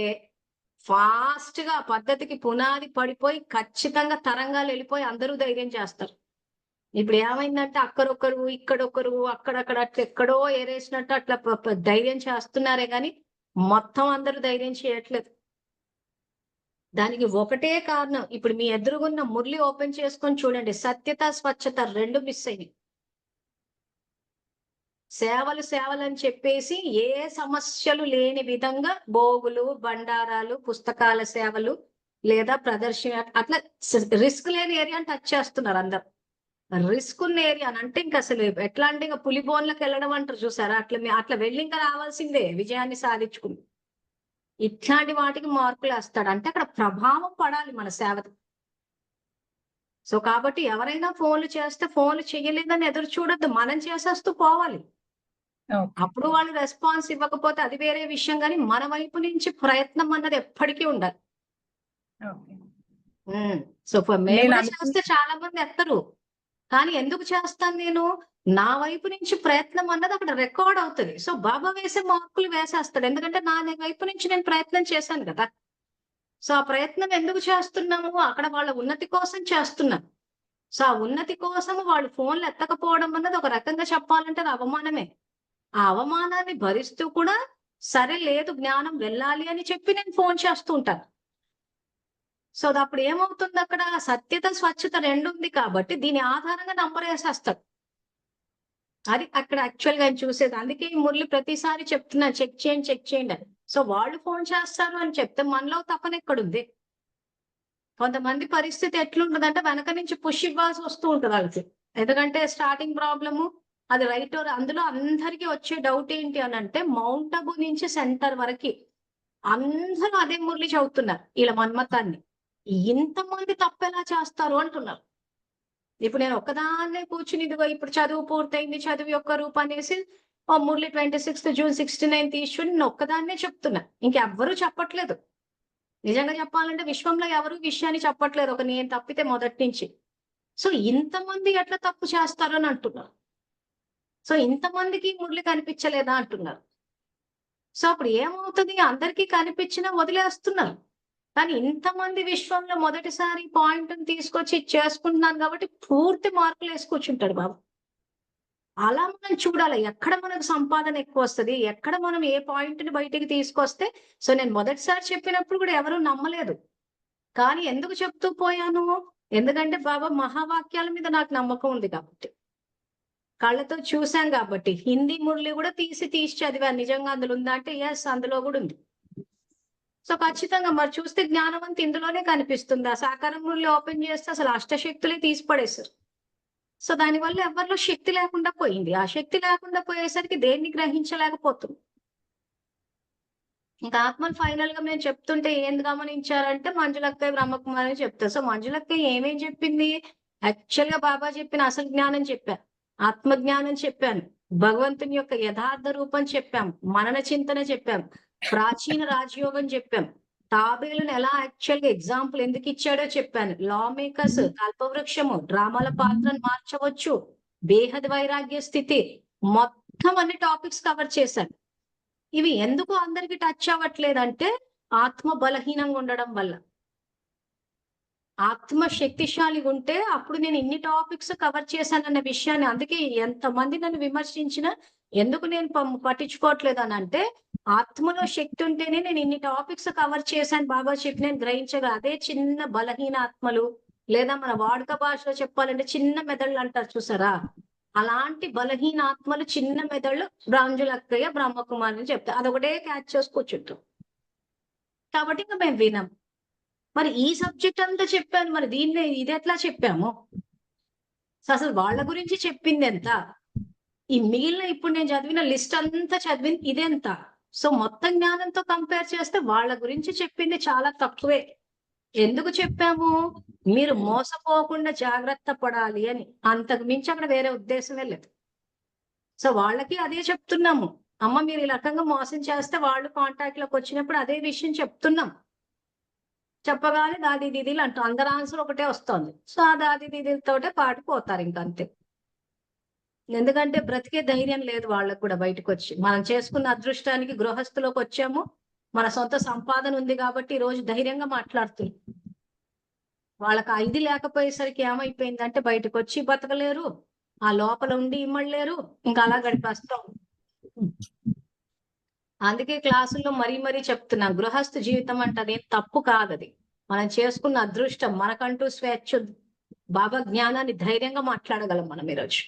ఫాస్ట్‌గా ఆ పద్ధతికి పునాది పడిపోయి ఖచ్చితంగా తరంగాలెళ్ళిపోయి అందరూ ధైర్యం చేస్తారు. ఇప్పుడు ఏమైందంటే అక్కడొకరు, ఇక్కడొకరు, అక్కడక్కడ అట్లా ఎక్కడో ఏరేసినట్టు అట్లా ధైర్యం చేస్తున్నారే గాని, మొత్తం అందరూ ధైర్యం చేయట్లేదు. దానికి ఒకటే కారణం. ఇప్పుడు మీ ఎదురుగున్న మురళి ఓపెన్ చేసుకొని చూడండి. సత్యత, స్వచ్ఛత 2 మిస్ అయినాయి. సేవలని చెప్పేసి ఏ సమస్యలు లేని విధంగా భోగులు, బండారాలు, పుస్తకాల సేవలు లేదా ప్రదర్శన అట్లా రిస్క్ లేని ఏరియాని టచ్ చేస్తున్నారు అందరూ. రిస్క్ ఉన్న ఏరియా అంటే ఇంక అసలు ఎట్లా అంటే ఇంక పులి బోన్‌లోకి వెళ్ళడం అంటారు చూసారా? అట్లా వెళ్ళి ఇంకా రావాల్సిందే విజయాన్ని సాధించుకుని. ఇట్లాంటి వాటికి మార్కులేస్తాడు. అంటే అక్కడ ప్రభావం పడాలి మన సేవది. సో, కాబట్టి ఎవరైనా ఫోన్‌లు చేస్తే ఫోన్‌లు చేయలేదని ఎదురు చూడొద్దు. మనం చేసేస్తూ పోవాలి. ఓకే. అప్పుడు వాళ్ళు రెస్పాన్స్ ఇవ్వకపోతే అది వేరే విషయం గానీ, మన వైపు నుంచి ప్రయత్నం అన్నది ఎప్పటికీ ఉండాలి. ఓకే. హ్మ్. సో, మేము నేను కూడా అనుకున్న చేస్తే చాలా మంది ఎత్తరు. కానీ ఎందుకు చేస్తాను నేను? నా వైపు నుంచి ప్రయత్నం అన్నది అక్కడ రికార్డ్ అవుతది. సో, బాబా వేసే మార్కులు వేసేస్తాడు. ఎందుకంటే వైపు నుంచి నేను ప్రయత్నం చేశాను గదా! సో, ఆ ప్రయత్నం ఎందుకు చేస్తున్నాము? అక్కడ వాళ్ళ ఉన్నతి కోసం చేస్తున్నాను. సో, ఆ ఉన్నతి కోసం వాళ్ళు ఫోన్‌లు ఎత్తకపోవడం అన్నది ఒక రకంగా చెప్పాలంటే అది అవమానమే. ఆ అవమానాన్ని భరిస్తూ కూడా, సరే లేదు జ్ఞానం వెళ్ళాలి అని చెప్పి నేను ఫోను చేస్తూ ఉంటాను. సో, అదప్పుడు ఏమవుతుందక్కడ సత్యత, స్వచ్ఛత 2 ఉంది కాబట్టి దీని ఆధారంగా నంబరేసేస్తాడు. అది అక్కడ యాక్చువల్‌గా ఆయన చూసేది. అందుకే ఈ మురళి ప్రతిసారి చెప్తున్నా చెక్ చేయండి, చెక్ చేయండి అని. సో, వాళ్ళు ఫోను చేస్తారు అని చెప్తే మనలో తపనెక్కడుంది? కొంతమంది పరిస్థితి ఎట్లుంటదంటే వెనక నుంచి పుష్ ఇవ్వాల్సి వస్తూ ఉంటది ఆళ్ళకి. ఎందుకంటే స్టార్టింగ్ ప్రాబ్లము అది రైట్ ఆర్ అందులో అందరికి వచ్చే డౌట్ ఏంటి అనంటే మౌంట్ అబూ నుంచి సెంటర్ వరకి అందరూ అదే మురళి చదువుతున్నారు. ఈళ్ళ మన్మతాన్ని. ఇంతమంది తప్పెలా చేస్తారు అంటున్నారు. ఇప్పుడు నేను ఒక్కదాన్నే కూర్చొని ఇదిగో ఇప్పుడు చదువు పూర్తయింది. చదువు యొక్క రూపనేసి మురళి 26థ్ జూన్ 69 తీసుకొని నేనొక్కదాన్నే చెప్తున్నా. ఇంకెవ్వరు చెప్పట్లేదు. నిజంగా చెప్పాలంటే విశ్వంలో ఎవరు విషయాన్ని చెప్పట్లేదు. ఒక నేను తప్పితే మొదటి నుంచి. సో, ఇంతమంది ఎట్లా తప్పు చేస్తారు అని అంటున్నారు. సో, ఇంతమందికి మురళి కనిపించలేదా అంటున్నారు. సో, అప్పుడు ఏమవుతది? అందరికీ కనిపించినా వదిలేస్తున్నారు. కానీ ఇంతమంది విశ్వంలో మొదటిసారి పాయింట్‌ని తీసుకొచ్చి చేసుకుంటున్నాను కాబట్టి పూర్తి మార్కులేసి కూర్చుంటాడు బాబు. అలా మనం చూడాలి. ఎక్కడ మనకు సంపాదన ఎక్కువొస్తది? ఎక్కడ మనం ఏ పాయింట్‌ని బయటికి తీసుకొస్తే సో, నేను మొదటిసారి చెప్పినప్పుడు కూడా ఎవరు నమ్మలేదు. కానీ ఎందుకు చెప్తూ పోయాను? ఎందుకంటే బాబా మహావాక్యాల మీద నాకు నమ్మకం ఉంది కాబట్టి. కళ్ళతో చూసాం గాబట్టి. హిందీ మురళి గూడా తీసి చదివాను. నిజంగా అందులో ఉందా అంటే యెస్ అందులో గూడా ఉంది. సో, ఖచ్చితంగా మరి చూస్తే జ్ఞానవంత ఇందులోనే కనిపిస్తుంది. ఆ సాకార మురళి ఓపెన్ చేస్తే అసలు అష్టశక్తులే తీసి పడేశారు. సో, దానివల్ల ఎవ్వరిలో శక్తి లేకుండా పోయింది. ఆ శక్తి లేకుండా పోయేసరికి దేన్ని గ్రహించలేకపోతున్నాం. ఇంకా ఆత్మలు ఫైనల్‌గా మేము చెప్తుంటే ఏం గమనించారంటే మంజులక్కయ్య, బ్రహ్మకుమారి చెప్తారు. సో, మంజులక్కయ్య ఏమేం చెప్పింది? యాక్చువల్‌గా బాబా చెప్పిన అసలు జ్ఞానం చెప్పా. ఆత్మ జ్ఞానం చెప్పాను. భగవంతుని యొక్క యథార్థ రూపం చెప్పాం. మనన చింతన చెప్పాం. ప్రాచీన రాజయోగం చెప్పాం. తాబేలుని ఎలా యాక్చువల్‌గా ఎగ్జాంపుల్ ఎందుకు ఇచ్చాడో చెప్పాను. లా మేకర్స్, కల్పవృక్షము, డ్రామాల పాత్రను మార్చవచ్చు. బేహద్ వైరాగ్య స్థితి మొత్తం అన్ని టాపిక్స్ కవర్ చేశాను. ఇవి ఎందుకు అందరికి టచ్ అవ్వట్లేదంటే, ఆత్మ బలహీనంగా ఉండడం వల్ల. ఆత్మ శక్తిశాలిగుంటే, అప్పుడు నేను ఇన్ని టాపిక్స్ కవర్ చేశానన్న విషయాన్ని అందుకే ఎంతమంది నన్ను విమర్శించినా, ఎందుకు నేను పట్టించుకోవట్లేదనంటే, ఆత్మలో శక్తి ఉంటేనే నేను ఇన్ని టాపిక్స్ కవర్ చేశాను బాబా చెప్పి నేను గ్రహించగా. అదే చిన్న బలహీన ఆత్మలు లేదా మన వాడుక భాషలో చెప్పాలంటే చిన్న మెదళ్ళు అంటారు చూసారా, అలాంటి బలహీన ఆత్మలు చిన్న మెదళ్ళు బ్రాంజులక్కయ్య బ్రహ్మకుమారిని చెప్తారు. అదొకటే క్యాచ్ చేసి కూర్చుంటాం. కాబట్టి ఇంకా మేము వినాం. మరి ఈ సబ్జెక్ట్ అంతా చెప్పాను, మరి దీన్ని ఇది ఎట్లా చెప్పాము? అసలు వాళ్ళ గురించి చెప్పింది ఎంత, ఈ మిగిలిన ఇప్పుడు నేను చదివిన లిస్ట్ అంతా చదివింది ఇదెంత? సో మొత్తం జ్ఞానంతో కంపేర్ చేస్తే వాళ్ళ గురించి చెప్పింది చాలా తక్కువే. ఎందుకు చెప్పాము? మీరు మోసపోకుండా జాగ్రత్త పడాలి అని. అంతకు మించి అక్కడ వేరే ఉద్దేశమే లేదు. సో వాళ్ళకి అదే చెప్తున్నాము. అమ్మ మీరు ఈ రకంగా మోసం చేస్తే వాళ్ళు కాంటాక్ట్ లోకి వచ్చినప్పుడు అదే విషయం చెప్తున్నాం. చెప్పగానే దాది దీదీలు అంటాం. అందరి ఆన్సర్ ఒకటే వస్తుంది. సో ఆ దాది దీదీలతోటే పాటుపోతారు ఇంకంతే. ఎందుకంటే బ్రతికే ధైర్యం లేదు వాళ్ళకు కూడా బయటకు వచ్చి. మనం చేసుకున్న అదృష్టానికి గృహస్థులోకి వచ్చాము. మన సొంత సంపాదన ఉంది కాబట్టి ఈ రోజు ధైర్యంగా మాట్లాడుతుంది. వాళ్ళకి ఇది లేకపోయేసరికి ఏమైపోయిందంటే బయటకు వచ్చి బతకలేరు, ఆ లోపల ఉండి ఇమ్మడలేరు, ఇంకా అలా గడిపేస్తాం. అందుకే క్లాసుల్లో మరీ చెప్తున్నాం, గృహస్థ జీవితం అంటే అదేం తప్పు కాదు. అది మనం చేసుకున్న అదృష్టం. మనకంటూ స్వేచ్ఛ, బాబా జ్ఞానాన్ని ధైర్యంగా మాట్లాడగలం మనం ఈరోజు.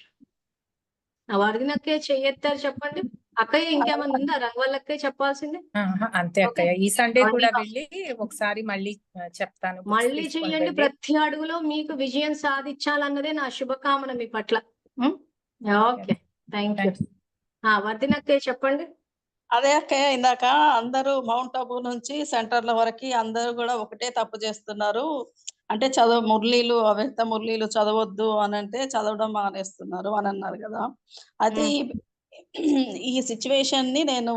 నా వదినకే చెయ్యెత్తారు చెప్పండి. అక్కయ్య ఇంకేమన్నా ఉందా? రంగవల్లక్కయ్య చెప్పాల్సింది? అంతే అక్కయ్య. ఈ సండే కూడా వెళ్ళి ఒకసారి మళ్ళీ చెప్తాను. మళ్ళీ చెయ్యండి. ప్రతి అడుగులో మీకు విజయం సాధించాలన్నదే నా శుభకామన మీ పట్ల. Okay, thank you. వదినక్కయ్య చెప్పండి. అదే అక్కయ్య, ఇందాక అందరూ మౌంట్ అబూ నుంచి సెంటర్ల వరకు అందరూ కూడా ఒకటే తప్పు చేస్తున్నారు. అంటే మురళీలు, అవ్యక్త మురళీలు చదవద్దు అని అంటే చదవడం మానేస్తున్నారు అని అన్నారు కదా. అయితే ఈ సిచ్యువేషన్ ని నేను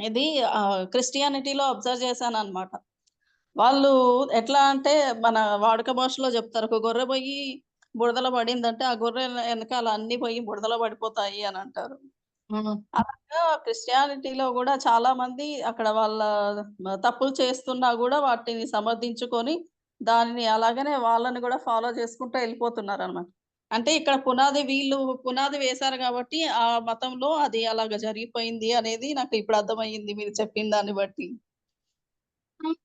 ఇది క్రిస్టియానిటీలో అబ్జర్వ్ చేశాను అన్నమాట. వాళ్ళు ఎట్లా అంటే మన వాడుక భాషలో చెప్తారు, ఒక గొర్రె పోయి బురదలో పడిందంటే ఆ గొర్రె వెనకాల అన్ని పోయి బురదలో పడిపోతాయి అని అంటారు. అలాగా క్రిస్టియానిటీలో కూడా చాలా మంది అక్కడ వాళ్ళ తప్పులు చేస్తున్నా కూడా వాటిని సమర్థించుకొని దానిని అలాగనే వాళ్ళని కూడా ఫాలో చేసుకుంటూ వెళ్ళిపోతున్నారు అన్నమాట. అంటే ఇక్కడ వీళ్ళు పునాది వేశారు కాబట్టి ఆ మతంలో అది అలాగ జరిగిపోయింది అనేది నాకు ఇప్పుడు అర్థమయ్యింది మీరు చెప్పిన దాన్ని బట్టి.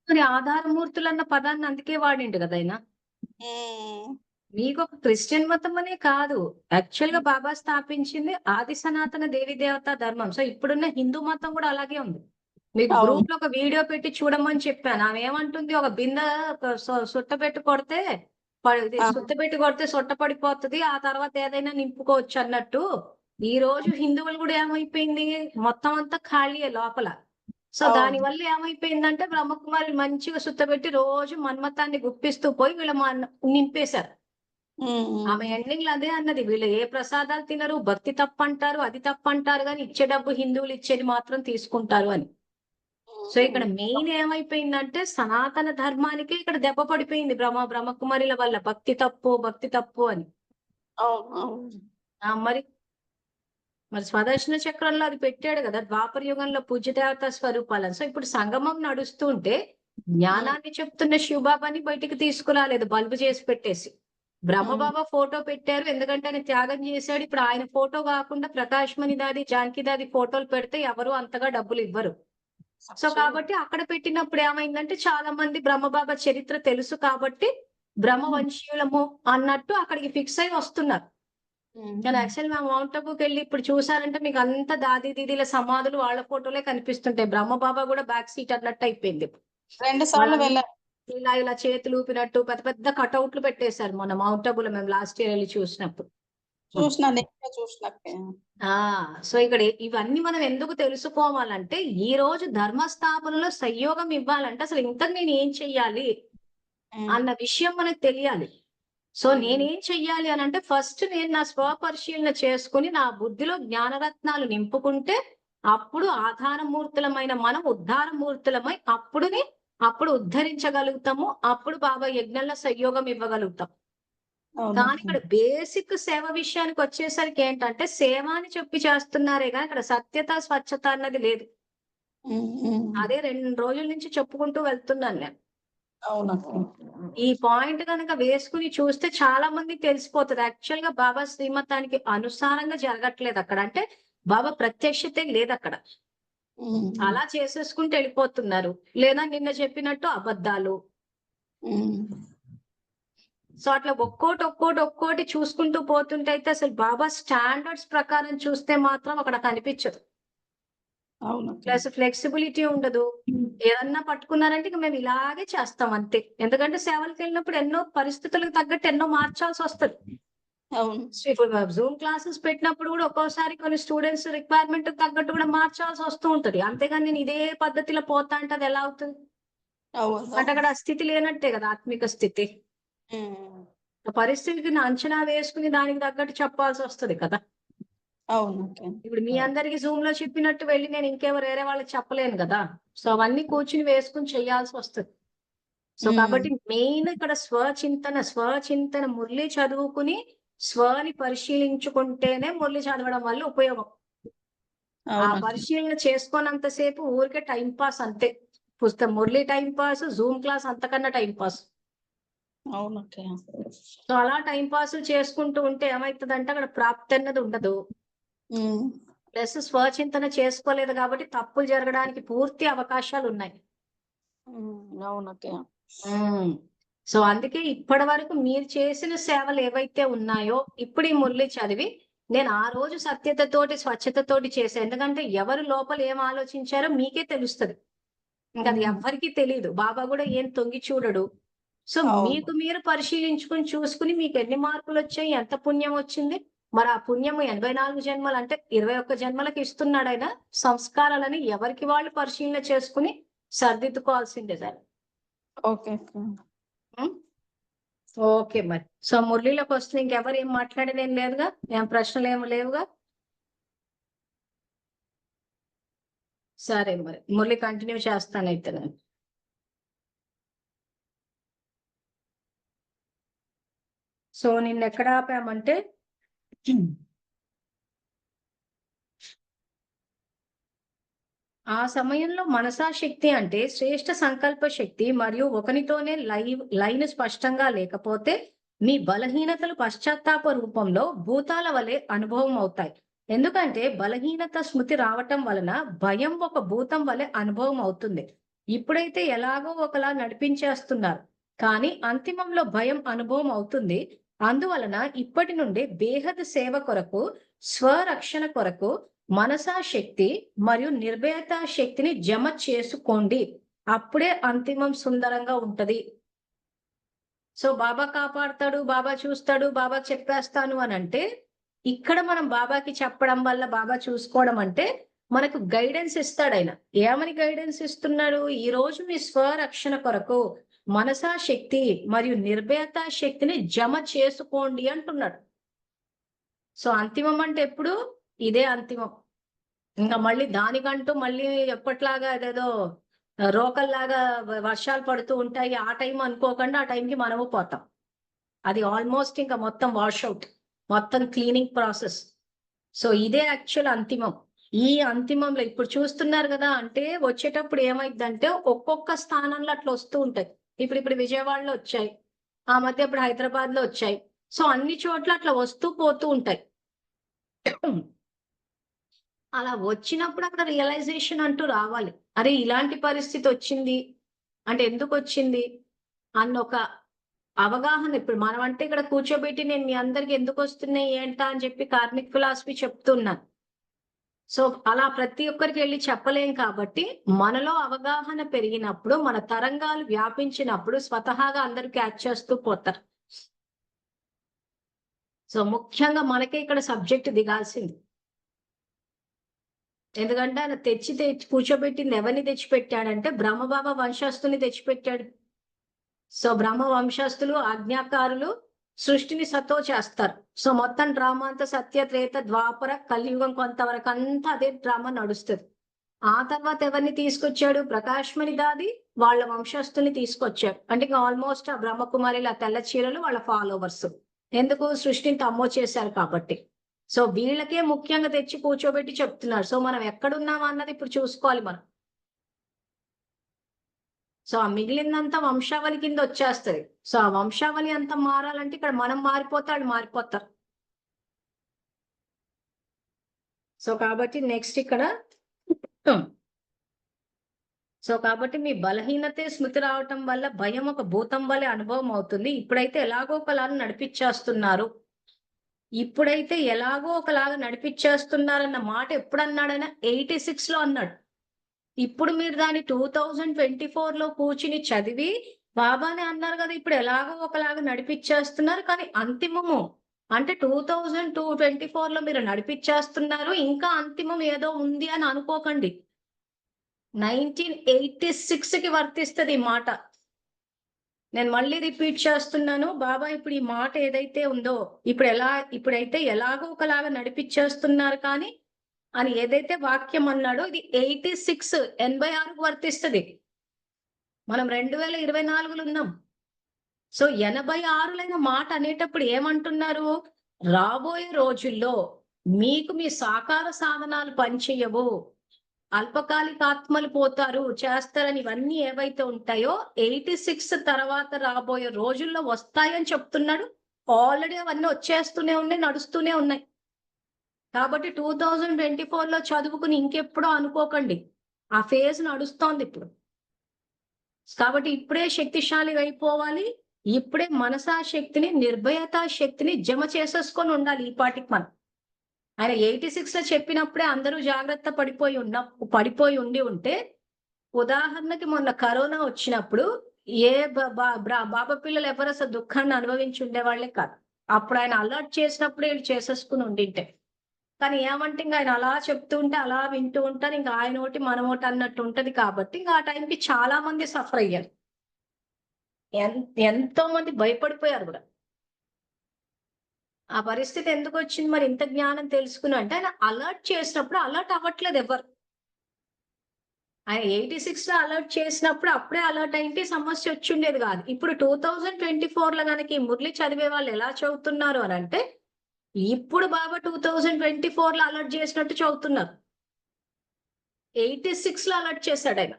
మరి ఆధారమూర్తులు అన్న పదాన్ని అందుకే వాడిండు కదా ఆయన. మీకు ఒక క్రిస్టియన్ మతం అనే కాదు, యాక్చువల్ గా బాబా స్థాపించింది ఆది సనాతన దేవి దేవతా ధర్మం. సో ఇప్పుడున్న హిందూ మతం కూడా అలాగే ఉంది. మీకు గ్రూప్ లో ఒక వీడియో పెట్టి చూడమని చెప్పాను. ఆమె ఏమంటుంది, ఒక బిందె సుట్ట పెట్టి కొడితే సొట్ట పడిపోతుంది, ఆ తర్వాత ఏదైనా నింపుకోవచ్చు అన్నట్టు. ఈ రోజు హిందువులు కూడా ఏమైపోయింది, మొత్తం అంతా ఖాళీయే లోపల. సో దాని వల్ల ఏమైపోయిందంటే బ్రహ్మకుమారి మంచిగా సుత్తబెట్టి రోజు మన్మతాన్ని గుప్పిస్తూ పోయి వీళ్ళ నింపేశారు. ఆమె ఎండింగ్ లో అదే అన్నది, వీళ్ళు ఏ ప్రసాదాలు తినరు, భక్తి తప్పు అంటారు, అది తప్పు అంటారు, కానీ ఇచ్చే డబ్బు హిందువులు ఇచ్చేది మాత్రం తీసుకుంటారు అని. సో ఇక్కడ మెయిన్ ఏమైపోయిందంటే సనాతన ధర్మానికి ఇక్కడ దెబ్బ పడిపోయింది బ్రహ్మకుమారిల వల్ల. భక్తి తప్పు అని. మరి స్వదర్శన చక్రంలో అది పెట్టాడు కదా, ద్వాపర యుగంలో పూజ్యదేవత స్వరూపాలను. సో ఇప్పుడు సంగమం నడుస్తుంటే జ్ఞానాన్ని చెప్తున్న శివబాబాని బయటికి తీసుకురాలేదు, బల్బు చేసి పెట్టేసి. బ్రహ్మబాబా ఫోటో పెట్టారు, ఎందుకంటే ఆయన త్యాగం చేశాడు. ఇప్పుడు ఆయన ఫోటో కాకుండా ప్రకాశ్మణి దాది, జానకి దాది ఫోటోలు పెడితే ఎవరు అంతగా డబ్బులు ఇవ్వరు. సో కాబట్టి అక్కడ పెట్టినప్పుడు ఏమైందంటే చాలా మంది బ్రహ్మబాబా చరిత్ర తెలుసు కాబట్టి బ్రహ్మవంశీయులము అన్నట్టు అక్కడికి ఫిక్స్ అయి వస్తున్నారు. కానీ యాక్చువల్ మా మౌంట్ అబూకి వెళ్ళి ఇప్పుడు చూసారంటే మీకు అంత దాది దీదీల సమాధులు వాళ్ళ ఫోటోలే కనిపిస్తుంటాయి. బ్రహ్మబాబా కూడా బ్యాక్ సీట్ అన్నట్టు అయిపోయింది. 2 సార్లు వెళ్ళారు. ఇలా చేతులు ఊపినట్టు పెద్ద పెద్ద కటౌట్లు పెట్టేశారు మన మౌంట్ అబూలో మేము లాస్ట్ ఇయర్ వెళ్ళి చూసినప్పుడు. సో ఇక్కడ ఇవన్నీ మనం ఎందుకు తెలుసుకోవాలంటే ఈ రోజు ధర్మస్థాపనలో సంయోగం ఇవ్వాలంటే అసలు ఇంత నేను ఏం చెయ్యాలి అన్న విషయం మనకు తెలియాలి. సో నేనేం చెయ్యాలి అని అంటే ఫస్ట్ నేను నా స్వపరిశీలన చేసుకుని నా బుద్ధిలో జ్ఞానరత్నాలు నింపుకుంటే అప్పుడు ఆధారమూర్తులమైన మనం ఉద్ధారమూర్తులమై అప్పుడు ఉద్ధరించగలుగుతాము. అప్పుడు బాబా యజ్ఞంలో సంయోగం ఇవ్వగలుగుతాం. కానీ ఇక్కడ బేసిక్ సేవ విషయానికి వచ్చేసరికి ఏంటంటే సేవ అని చెప్పి చేస్తున్నారే కానీ ఇక్కడ సత్యత స్వచ్ఛత అన్నది లేదు. అదే 2 రోజుల నుంచి చెప్పుకుంటూ వెళ్తున్నాను నేను. ఈ పాయింట్ కనుక వేసుకుని చూస్తే చాలా మందికి తెలిసిపోతుంది. యాక్చువల్ గా బాబా శ్రీమతానికి అనుసారంగా జరగట్లేదు అక్కడ. అంటే బాబా ప్రత్యక్షతే లేదు అక్కడ. అలా చేసేసుకుంటూ వెళ్ళిపోతున్నారు. లేదా నిన్న చెప్పినట్టు అబద్ధాలు. సో అట్లా ఒక్కోటి చూసుకుంటూ పోతుంటే అయితే అసలు బాబా స్టాండర్డ్స్ ప్రకారం చూస్తే మాత్రం అక్కడ కనిపించదు. అవును. ప్లస్ ఫ్లెక్సిబిలిటీ ఉండదు. ఏదన్నా పట్టుకున్నారంటే ఇక మేము ఇలాగే చేస్తాం అంతే. ఎందుకంటే సేవలకు వెళ్ళినప్పుడు ఎన్నో పరిస్థితులకు తగ్గట్టు ఎన్నో మార్చాల్సి వస్తుంది. అవును. ఇప్పుడు జూమ్ క్లాసెస్ పెట్టినప్పుడు కూడా ఒక్కోసారి కొన్ని స్టూడెంట్స్ రిక్వైర్మెంట్ తగ్గట్టు కూడా మార్చాల్సి వస్తూ ఉంటది. అంతేగాని నేను ఇదే పద్ధతిలో పోతా అంటే అది ఎలా అవుతుంది? అవును. అంటే అక్కడ ఆ స్థితి లేనట్టే కదా, ఆత్మిక స్థితి. ఆ పరిస్థితిని అంచనా వేసుకుని దానికి తగ్గట్టు చెప్పాల్సి వస్తది కదా. అవును. ఇప్పుడు మీ అందరికి జూమ్ లో చెప్పినట్టు వెళ్ళి నేను ఇంకెవరు వేరే వాళ్ళకి చెప్పలేను కదా. సో అవన్నీ కూర్చుని వేసుకుని చేయాల్సి వస్తుంది. సో కాబట్టి మెయిన్ ఇక్కడ స్వచింతన మురళి చదువుకుని స్వని పరిశీలించుకుంటేనే మురళి చదవడం వల్ల ఉపయోగం. ఆ పరిశీలన చేసుకోనంతసేపు ఊరికే టైం పాస్ అంతే. పుస్తకం Murali time pass, Zoom class అంతకన్నా టైం పాస్. అవును. సో అలా టైం పాస్ చేసుకుంటూ ఉంటే ఏమైతుందంటే అక్కడ ప్రాప్తి అన్నది ఉండదు. ప్లస్ స్వచింతన చేసుకోలేదు కాబట్టి తప్పులు జరగడానికి పూర్తి అవకాశాలు ఉన్నాయి. అవునక్క. సో అందుకే ఇప్పటి వరకు మీరు చేసిన సేవలు ఏవైతే ఉన్నాయో ఇప్పుడు ఈ మురళి చదివి నేను ఆ రోజు సత్యతతోటి స్వచ్ఛతతోటి చేశాను. ఎందుకంటే ఎవరు లోపల ఏం ఆలోచించారో మీకే తెలుస్తుంది. ఇంకా అది ఎవ్వరికీ తెలియదు. బాబా కూడా ఏం తొంగి చూడడు. సో మీకు మీరు పరిశీలించుకుని చూసుకుని మీకు ఎన్ని మార్కులు వచ్చాయి, ఎంత పుణ్యం వచ్చింది, మరి ఆ పుణ్యము 84 జన్మలు అంటే 21 జన్మలకు ఇస్తున్నాడు ఆయన. సంస్కారాలని ఎవరికి వాళ్ళు పరిశీలన చేసుకుని సర్దిద్దుకోవాల్సిందే సార్. ఓకే. ఓకే మరి. సో మురళిలోకి వస్తే ఇంకెవరు ఏం మాట్లాడేది ఏం లేదుగా, ఏం ప్రశ్నలు ఏమి లేవుగా. సరే మరి మురళి కంటిన్యూ చేస్తానైతే నేను. సో నిన్న ఎక్కడ ఆపామంటే ఆ సమయంలో మనసాశక్తి అంటే శ్రేష్ఠ సంకల్ప శక్తి మరియు ఒకనితోనే లైన్ స్పష్టంగా లేకపోతే మీ బలహీనతలు పశ్చాత్తాప రూపంలో భూతాల వలె అనుభవం అవుతాయి. ఎందుకంటే బలహీనత స్మృతి రావటం వలన భయం ఒక భూతం వలె అనుభవం అవుతుంది. ఇప్పుడైతే ఎలాగో ఒకలా నడిపించేస్తున్నారు, కానీ అంతిమంలో భయం అనుభవం అవుతుంది. అందువలన ఇప్పటి నుండి బేహద్ సేవ కొరకు, స్వరక్షణ కొరకు మనసా శక్తి మరియు నిర్భయత శక్తిని జమ చేసుకోండి. అప్పుడే అంతిమం సుందరంగా ఉంటది. సో బాబా కాపాడుతాడు, బాబా చూస్తాడు, బాబా చెప్పేస్తాను అని అంటే ఇక్కడ మనం బాబాకి చెప్పడం వల్ల బాబా చూసుకోవడం అంటే మనకు గైడెన్స్ ఇస్తాడు ఆయన. ఏమని గైడెన్స్ ఇస్తున్నాడు? ఈ రోజు మీ స్వరక్షణ కొరకు మనసా శక్తి మరియు నిర్భయత శక్తిని జమ చేసుకోండి అంటున్నాడు. సో అంతిమం అంటే ఎప్పుడు? ఇదే అంతిమం. ఇంకా మళ్ళీ దానికంటూ మళ్ళీ ఎప్పట్లాగా అదేదో రోకల్లాగా వర్షాలు పడుతూ ఉంటాయి ఆ టైం అనుకోకుండా ఆ టైంకి మనము పోతాం. అది ఆల్మోస్ట్ ఇంకా మొత్తం వాష్అవుట్, మొత్తం క్లీనింగ్ ప్రాసెస్. సో ఇదే యాక్చువల్ అంతిమం. ఈ అంతిమంలో ఇప్పుడు చూస్తున్నారు కదా, అంటే వచ్చేటప్పుడు ఏమైందంటే ఒక్కొక్క స్థానంలో అట్లా వస్తూ ఉంటాయి. ఇప్పుడు విజయవాడలో వచ్చాయి, ఆ మధ్య ఇప్పుడు హైదరాబాద్ లో వచ్చాయి. సో అన్ని చోట్ల అట్లా వస్తూ పోతూ ఉంటాయి. అలా వచ్చినప్పుడు అక్కడ రియలైజేషన్ అంటూ రావాలి. అరే ఇలాంటి పరిస్థితి వచ్చింది అంటే ఎందుకు వచ్చింది అన్న ఒక అవగాహన. ఇప్పుడు మనం అంటే ఇక్కడ కూర్చోబెట్టి నేను మీ అందరికి ఎందుకు వస్తున్నాయి ఏంటా అని చెప్పి కార్మిక్ ఫిలాసఫీ చెప్తున్నాను. సో అలా ప్రతి ఒక్కరికి వెళ్ళి చెప్పలేం కాబట్టి మనలో అవగాహన పెరిగినప్పుడు, మన తరంగాలు వ్యాపించినప్పుడు స్వతహాగా అందరూ క్యాచ్ చేస్తూ పోతారు. సో ముఖ్యంగా మనకే ఇక్కడ సబ్జెక్ట్ దిగాల్సింది. ఎందుకంటే ఆయన తెచ్చి కూర్చోబెట్టింది ఎవరిని తెచ్చిపెట్టాడంటే బ్రహ్మబాబా వంశస్థుని తెచ్చిపెట్టాడు. సో బ్రహ్మ వంశస్థులు ఆజ్ఞాకారులు సృష్టిని సతో చేస్తారు. సో మొత్తం డ్రామా అంతా సత్య, త్రేత, ద్వాపర, కలియుగం కొంతవరకు అంతా అదే డ్రామా నడుస్తుంది. ఆ తర్వాత ఎవరిని తీసుకొచ్చాడు? ప్రకాశ్మణి దాది వాళ్ళ వంశస్థుని తీసుకొచ్చాడు. అంటే ఇంకా ఆల్మోస్ట్ ఆ బ్రహ్మకుమారిల తెల్ల చీరలు వాళ్ళ ఫాలోవర్స్. ఎందుకు? సృష్టిని తమ్మో చేశారు కాబట్టి. సో వీళ్ళకే ముఖ్యంగా తెచ్చి కూర్చోబెట్టి చెప్తున్నారు. సో మనం ఎక్కడున్నామా అన్నది ఇప్పుడు చూసుకోవాలి మనం. సో ఆ మిగిలిందంతా వంశావళి కింద వచ్చేస్తుంది. సో ఆ వంశావళి అంతా మారాలంటే ఇక్కడ మనం మారిపోతే వాళ్ళు మారిపోతారు. సో కాబట్టి నెక్స్ట్ ఇక్కడ సో కాబట్టి మీ బలహీనతే స్మృతి రావటం వల్ల భయం ఒక భూతం వల్లే అనుభవం అవుతుంది. ఇప్పుడైతే ఎలాగో ఒకలాగా నడిపించేస్తున్నారు. ఇప్పుడైతే ఎలాగో ఒకలాగా నడిపించేస్తున్నారన్న మాట ఎప్పుడు అన్నాడైనా 86 లో అన్నాడు. ఇప్పుడు మీరు దాన్ని 2024 లో కూర్చుని చదివి బాబానే అన్నారు కదా, ఇప్పుడు ఎలాగో ఒకలాగా నడిపించేస్తున్నారు. కానీ అంతిమము అంటే 2024 లో మీరు నడిపించేస్తున్నారు, ఇంకా అంతిమం ఏదో ఉంది అని అనుకోకండి. 1986 కి వర్తిస్తుంది ఈ మాట. నేను మళ్ళీ రిపీట్ చేస్తున్నాను. బాబా ఇప్పుడు ఈ మాట ఏదైతే ఉందో, ఇప్పుడైతే ఎలాగో ఒకలాగా నడిపించేస్తున్నారు కానీ అని ఏదైతే వాక్యం అన్నాడో ఇది 86 వర్తిస్తుంది. మనం 2024లో ఉన్నాం. సో 86 మాట అనేటప్పుడు ఏమంటున్నారు? రాబోయే రోజుల్లో మీకు మీ సాకార సాధనాలు పనిచేయవు, అల్పకాలిక ఆత్మలు పోతారు, చేస్తారని ఇవన్నీ ఏవైతే ఉంటాయో 86 తర్వాత రాబోయే రోజుల్లో వస్తాయని చెప్తున్నాడు. ఆల్రెడీ అవన్నీ వచ్చేస్తూనే ఉన్నాయి, నడుస్తూనే ఉన్నాయి. కాబట్టి 2024 లో చదువుకుని ఇంకెప్పుడో అనుకోకండి, ఆ ఫేజ్ నడుస్తోంది ఇప్పుడు. కాబట్టి ఇప్పుడే శక్తిశాలి అయిపోవాలి. ఇప్పుడే మనసా శక్తిని, నిర్భయతా శక్తిని జమ చేసేసుకొని ఉండాలి. ఈ పాటికి మనం ఆయన 86 లో చెప్పినప్పుడే అందరూ జాగ్రత్త పడిపోయి ఉంటే, ఉదాహరణకి మొన్న కరోనా వచ్చినప్పుడు ఏ బాబా పిల్లలు ఎవరు అసలు దుఃఖాన్ని అనుభవించి ఉండేవాళ్లే కాదు. అప్పుడు ఆయన అలర్ట్ చేసినప్పుడే వీళ్ళు చేసేసుకుని ఉండింటే. కానీ ఏమంటే ఇంకా ఆయన అలా చెప్తూ ఉంటే అలా వింటూ ఉంటారు, ఇంకా ఆయన ఒకటి మన ఒకటి అన్నట్టు ఉంటది. కాబట్టి ఇంకా ఆ టైంకి చాలా మంది సఫర్ అయ్యారు, ఎంతో మంది భయపడిపోయారు కూడా. ఆ పరిస్థితి ఎందుకు వచ్చింది మరి? ఇంత జ్ఞానం తెలుసుకుని అంటే ఆయన అలర్ట్ చేసినప్పుడు అలర్ట్ అవ్వట్లేదు ఎవరు. ఆయన 86 లో అలర్ట్ చేసినప్పుడు అప్పుడే అలర్ట్ అయితే సమస్య వచ్చి ఉండేది కాదు. ఇప్పుడు 2024 లో కనుక ఈ మురళి చదివే వాళ్ళు ఎలా చదువుతున్నారు అని అంటే, ఇప్పుడు బాబా 2024 లో అలర్ట్ చేసినట్టు చదువుతున్నారు. 86 లో అలర్ట్ చేశాడు ఆయన.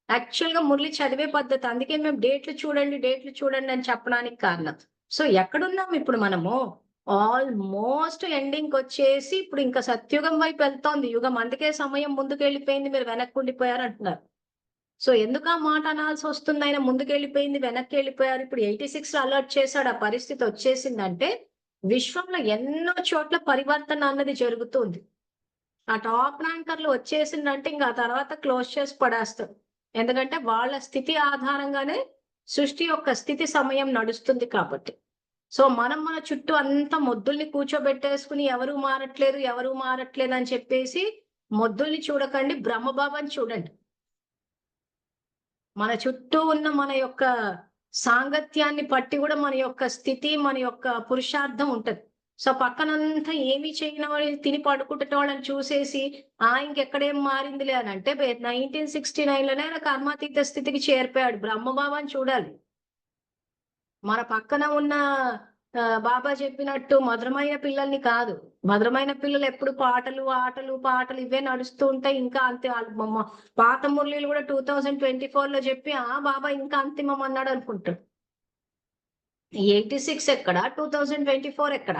యాక్చువల్ గా మురళి చదివే పద్ధతి, అందుకే మేము డేట్లు చూడండి అని చెప్పడానికి కారణం. సో ఎక్కడున్నాం ఇప్పుడు మనము? ఆల్మోస్ట్ ఎండింగ్ వచ్చేసి ఇప్పుడు ఇంకా సత్యుగం వైపు వెళ్తోంది యుగం. అందుకే సమయం ముందుకు వెళ్ళిపోయింది, మీరు వెనక్కి ఉండిపోయారు అంటున్నారు. సో ఎందుకు ఆ మాట అనాల్సి వస్తుంది? ఆయన ముందుకు వెళ్ళిపోయింది, వెనక్కి వెళ్ళిపోయారు. ఇప్పుడు 86 లో అలర్ట్ చేశాడు, ఆ పరిస్థితి వచ్చేసిందంటే విశ్వంలో ఎన్నో చోట్ల పరివర్తన అన్నది జరుగుతుంది. ఆ టాప్ ర్యాంకర్లు వచ్చేసిందంటే ఇంకా ఆ తర్వాత క్లోజ్ చేసి పడేస్తారు. ఎందుకంటే వాళ్ళ స్థితి ఆధారంగానే సృష్టి యొక్క స్థితి సమయం నడుస్తుంది కాబట్టి. సో మనం మన చుట్టూ అంతా మొద్దుల్ని కూర్చోబెట్టేసుకుని ఎవరు మారట్లేదు అని చెప్పేసి మొద్దుల్ని చూడకండి, బ్రహ్మబాబాని చూడండి. మన చుట్టూ ఉన్న మన యొక్క సాంగత్యాన్ని బట్టి కూడా మన యొక్క స్థితి, మన యొక్క పురుషార్థం ఉంటది. సో పక్కనంతా ఏమీ చేయని వాళ్ళు తిని పడుకుంటే వాళ్ళని చూసేసి ఇంకెక్కడేం మారిందిలే అని అంటే 1969లోనే ఆయన కర్మాతీత స్థితికి చేరిపోయాడు. బ్రహ్మబాబాని చూడాలి. మన పక్కన ఉన్న బాబా చెప్పినట్టు మధురమైన పిల్లల్ని కాదు. మధురమైన పిల్లలు ఎప్పుడు పాటలు ఇవే నడుస్తూ ఉంటాయి. ఇంకా అంతే. పాత మురళీలు కూడా 2024 లో చెప్పి బాబా ఇంకా అంతిమం అన్నాడు అనుకుంటాడు. 86 ఎక్కడ, 2024 ఎక్కడ?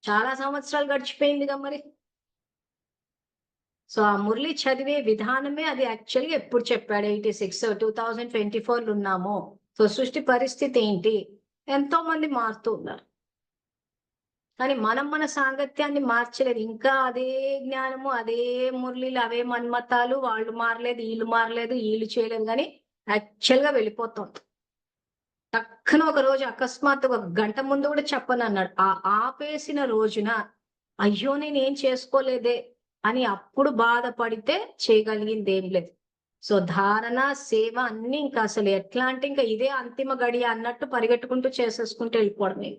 చాలా సంవత్సరాలు గడిచిపోయిందిగా మరి. సో ఆ మురళి చదివే విధానమే అది యాక్చువల్గా ఎప్పుడు చెప్పాడు? 86 2024 ఉన్నాము. సో సృష్టి పరిస్థితి ఏంటి? ఎంతో మంది మారుతూ ఉన్నారు, కానీ మనం మన సాంగత్యాన్ని మార్చలేదు. ఇంకా అదే జ్ఞానము, అదే మురళీలు, అవే మన్మతాలు. వాళ్ళు మారలేదు, వీళ్ళు చేయలేదు, కానీ యాక్చువల్ గా వెళ్ళిపోతుంది. టక్కున ఒక రోజు అకస్మాత్తుగా 1 గంట ముందు కూడా చెప్పను అన్నాడు. ఆపేసిన రోజున అయ్యో నేను ఏం చేసుకోలేదే అని అప్పుడు బాధపడితే చేయగలిగింది ఏం లేదు. సో ధారణ, సేవ అన్ని ఇంకా అసలు ఎట్లా అంటే ఇంకా ఇదే అంతిమ గడియ అన్నట్టు పరిగెట్టుకుంటూ చేసేసుకుంటూ వెళ్ళిపోవడమే.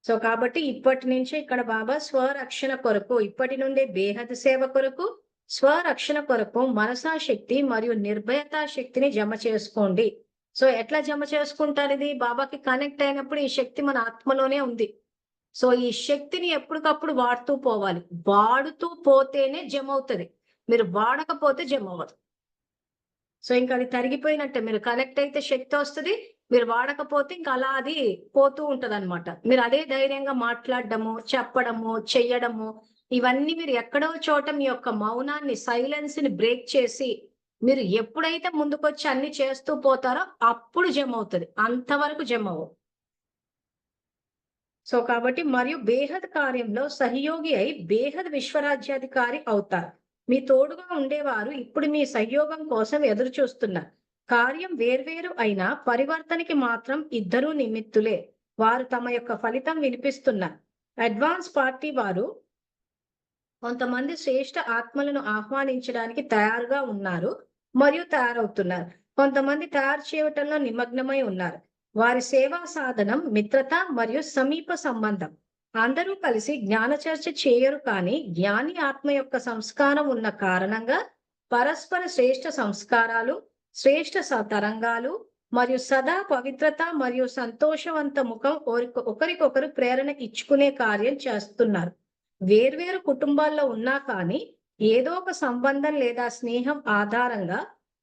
సో కాబట్టి ఇప్పటి నుంచి ఇక్కడ బాబా స్వరక్షణ కొరకు, ఇప్పటి నుండే బేహద్ సేవ కొరకు, స్వరక్షణ కొరకు మనసా శక్తి మరియు నిర్భయతా శక్తిని జమ చేసుకోండి. సో ఎట్లా జమ చేసుకుంటారు? ఇది బాబాకి కనెక్ట్ అయినప్పుడు ఈ శక్తి మన ఆత్మలోనే ఉంది. సో ఈ శక్తిని ఎప్పటికప్పుడు వాడుతూ పోవాలి. వాడుతూ పోతేనే జమ అవుతుంది, మీరు వాడకపోతే జమ అవ్వదు. సో ఇంకా అది తరిగిపోయినట్టే. మీరు కనెక్ట్ అయితే శక్తి వస్తుంది, మీరు వాడకపోతే ఇంకా అలా అది పోతూ ఉంటది అనమాట. మీరు అదే ధైర్యంగా మాట్లాడడము, చెప్పడము, చెయ్యడము, ఇవన్నీ మీరు ఎక్కడో చోట మీ యొక్క మౌనాన్ని, సైలెన్స్ ని బ్రేక్ చేసి మీరు ఎప్పుడైతే ముందుకొచ్చి అన్ని చేస్తూ పోతారో అప్పుడు జమ అవుతుంది, అంతవరకు జమ అవ్వవు. సో కాబట్టి మరియు బేహద్ కార్యంలో సహయోగి అయి బేహద్ విశ్వరాజ్యాధికారి అవుతారు. మీ తోడుగా ఉండేవారు ఇప్పుడు మీ సహయోగం కోసం ఎదురు చూస్తున్నారు. కార్యం వేర్వేరు అయినా పరివర్తనకి మాత్రం ఇద్దరూ నిమిత్తులే. వారు తమ యొక్క ఫలితం వినిపిస్తున్నారు. అడ్వాన్స్ పార్టీ వారు కొంతమంది శ్రేష్ఠ ఆత్మలను ఆహ్వానించడానికి తయారుగా ఉన్నారు మరియు తయారవుతున్నారు. కొంతమంది తయారు చేయటంలో నిమగ్నమై ఉన్నారు. వారి సేవా సాధనం మిత్రత మరియు సమీప సంబంధం. అందరూ కలిసి జ్ఞాన చర్చ చేయరు, కానీ జ్ఞాని ఆత్మ యొక్క సంస్కారం ఉన్న కారణంగా పరస్పర శ్రేష్ఠ సంస్కారాలు, శ్రేష్ఠ తరంగాలు మరియు సదా పవిత్రత మరియు సంతోషవంత ముఖం ఒకరికొకరు ప్రేరణ ఇచ్చుకునే కార్యం చేస్తున్నారు. వేర్వేరు కుటుంబాల్లో ఉన్నా కానీ ఏదో ఒక సంబంధం లేదా స్నేహం ఆధారంగా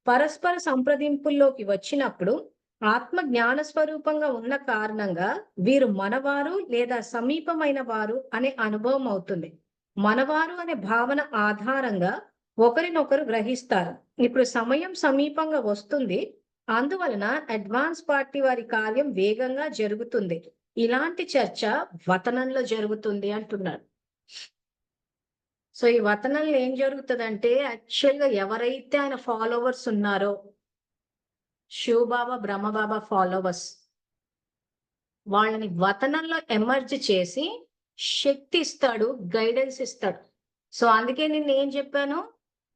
పరస్పర సంప్రదింపుల్లోకి వచ్చినప్పుడు ఆత్మ జ్ఞాన స్వరూపంగా ఉన్న కారణంగా వీరు మనవారు లేదా సమీపమైన వారు అనే అనుభవం అవుతుంది. మనవారు అనే భావన ఆధారంగా ఒకరినొకరు గ్రహిస్తారు. ఇప్పుడు సమయం సమీపంగా వస్తుంది, అందువలన అడ్వాన్స్ పార్టీ వారి కార్యం వేగంగా జరుగుతుంది. ఇలాంటి చర్చ వతనంలో జరుగుతుంది అంటున్నారు. సో ఈ వతనంలో ఏం జరుగుతుందంటే, యాక్చువల్ గా ఎవరైతే ఆయన ఫాలోవర్స్ ఉన్నారో, శివబాబా బ్రహ్మబాబా ఫాలోవర్స్, వాళ్ళని వతనంలో ఎమర్జ్ చేసి శక్తి ఇస్తాడు, గైడెన్స్ ఇస్తాడు. సో అందుకే నేను ఏం చెప్పాను,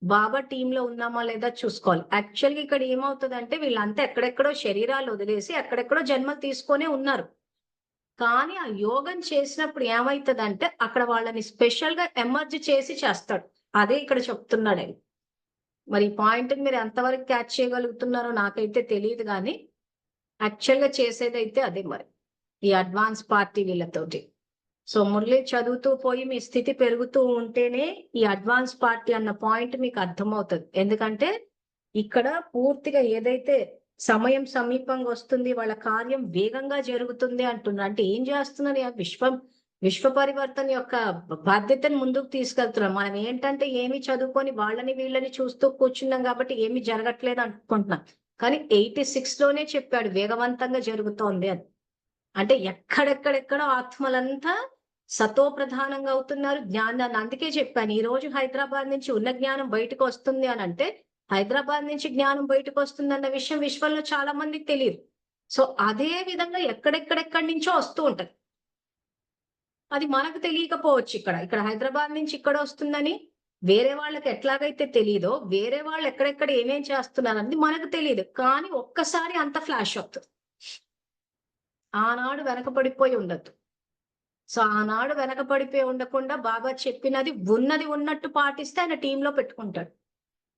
బాబా టీంలో ఉన్నామా లేదా చూసుకోవాలి. యాక్చువల్గా ఇక్కడ ఏమవుతుందంటే వీళ్ళంతా ఎక్కడెక్కడో శరీరాలు వదిలేసి ఎక్కడెక్కడో జన్మలు తీసుకొనే ఉన్నారు. కానీ ఆ యోగం చేసినప్పుడు ఏమవుతుందంటే అక్కడ వాళ్ళని స్పెషల్ గా ఎమర్జ్ చేసి చేస్తాడు. అదే ఇక్కడ చెప్తున్నాడు ఆయన. మరి ఈ పాయింట్ మీరు ఎంతవరకు క్యాచ్ చేయగలుగుతున్నారో నాకైతే తెలియదు, కానీ యాక్చువల్ గా చేసేదైతే అదే మరి ఈ అడ్వాన్స్ పార్టీ వీళ్ళతోటి. సో మురళి చదువుతూ పోయి మీ స్థితి పెరుగుతూ ఉంటేనే ఈ అడ్వాన్స్ పార్టీ అన్న పాయింట్ మీకు అర్థమవుతుంది. ఎందుకంటే ఇక్కడ పూర్తిగా ఏదైతే సమయం సమీపంగా వస్తుంది, వాళ్ళ కార్యం వేగంగా జరుగుతుంది అంటున్నారు. అంటే ఏం చేస్తున్నారు, విశ్వ పరివర్తన యొక్క బాధ్యతను ముందుకు తీసుకెళ్తున్నాం. మనం ఏంటంటే ఏమి చదువుకొని వాళ్ళని వీళ్ళని చూస్తూ కూర్చున్నాం కాబట్టి ఏమి జరగట్లేదు అనుకుంటున్నాం. కానీ 86 లోనే చెప్పాడు వేగవంతంగా జరుగుతోంది అని. అంటే ఎక్కడెక్కడెక్కడో ఆత్మలంతా సతో ప్రధానంగా అవుతున్నారు, జ్ఞానాన్ని. అందుకే చెప్పాను, ఈ రోజు హైదరాబాద్ నుంచి ఉన్న జ్ఞానం బయటకు వస్తుంది అని అంటే హైదరాబాద్ నుంచి జ్ఞానం బయటకు వస్తుంది అన్న విషయం విశ్వంలో చాలా మందికి తెలియదు. సో అదే విధంగా ఎక్కడెక్కడెక్కడి నుంచో వస్తూ ఉంటది. అది మనకు తెలియకపోవచ్చు. ఇక్కడ హైదరాబాద్ నుంచి ఇక్కడ వస్తుందని వేరే వాళ్ళకి ఎట్లాగైతే తెలియదో, వేరే వాళ్ళు ఎక్కడెక్కడ ఏమేం చేస్తున్నారన్నది మనకు తెలియదు. కానీ ఒక్కసారి అంత ఫ్లాష్ అవుతుంది. ఆనాడు వెనకబడిపోయి ఉండద్దు. సో ఆనాడు వెనకబడిపోయి ఉండకుండా బాబా చెప్పినది ఉన్నది ఉన్నట్టు పాటిస్తే ఆయన టీంలో పెట్టుకుంటాడు.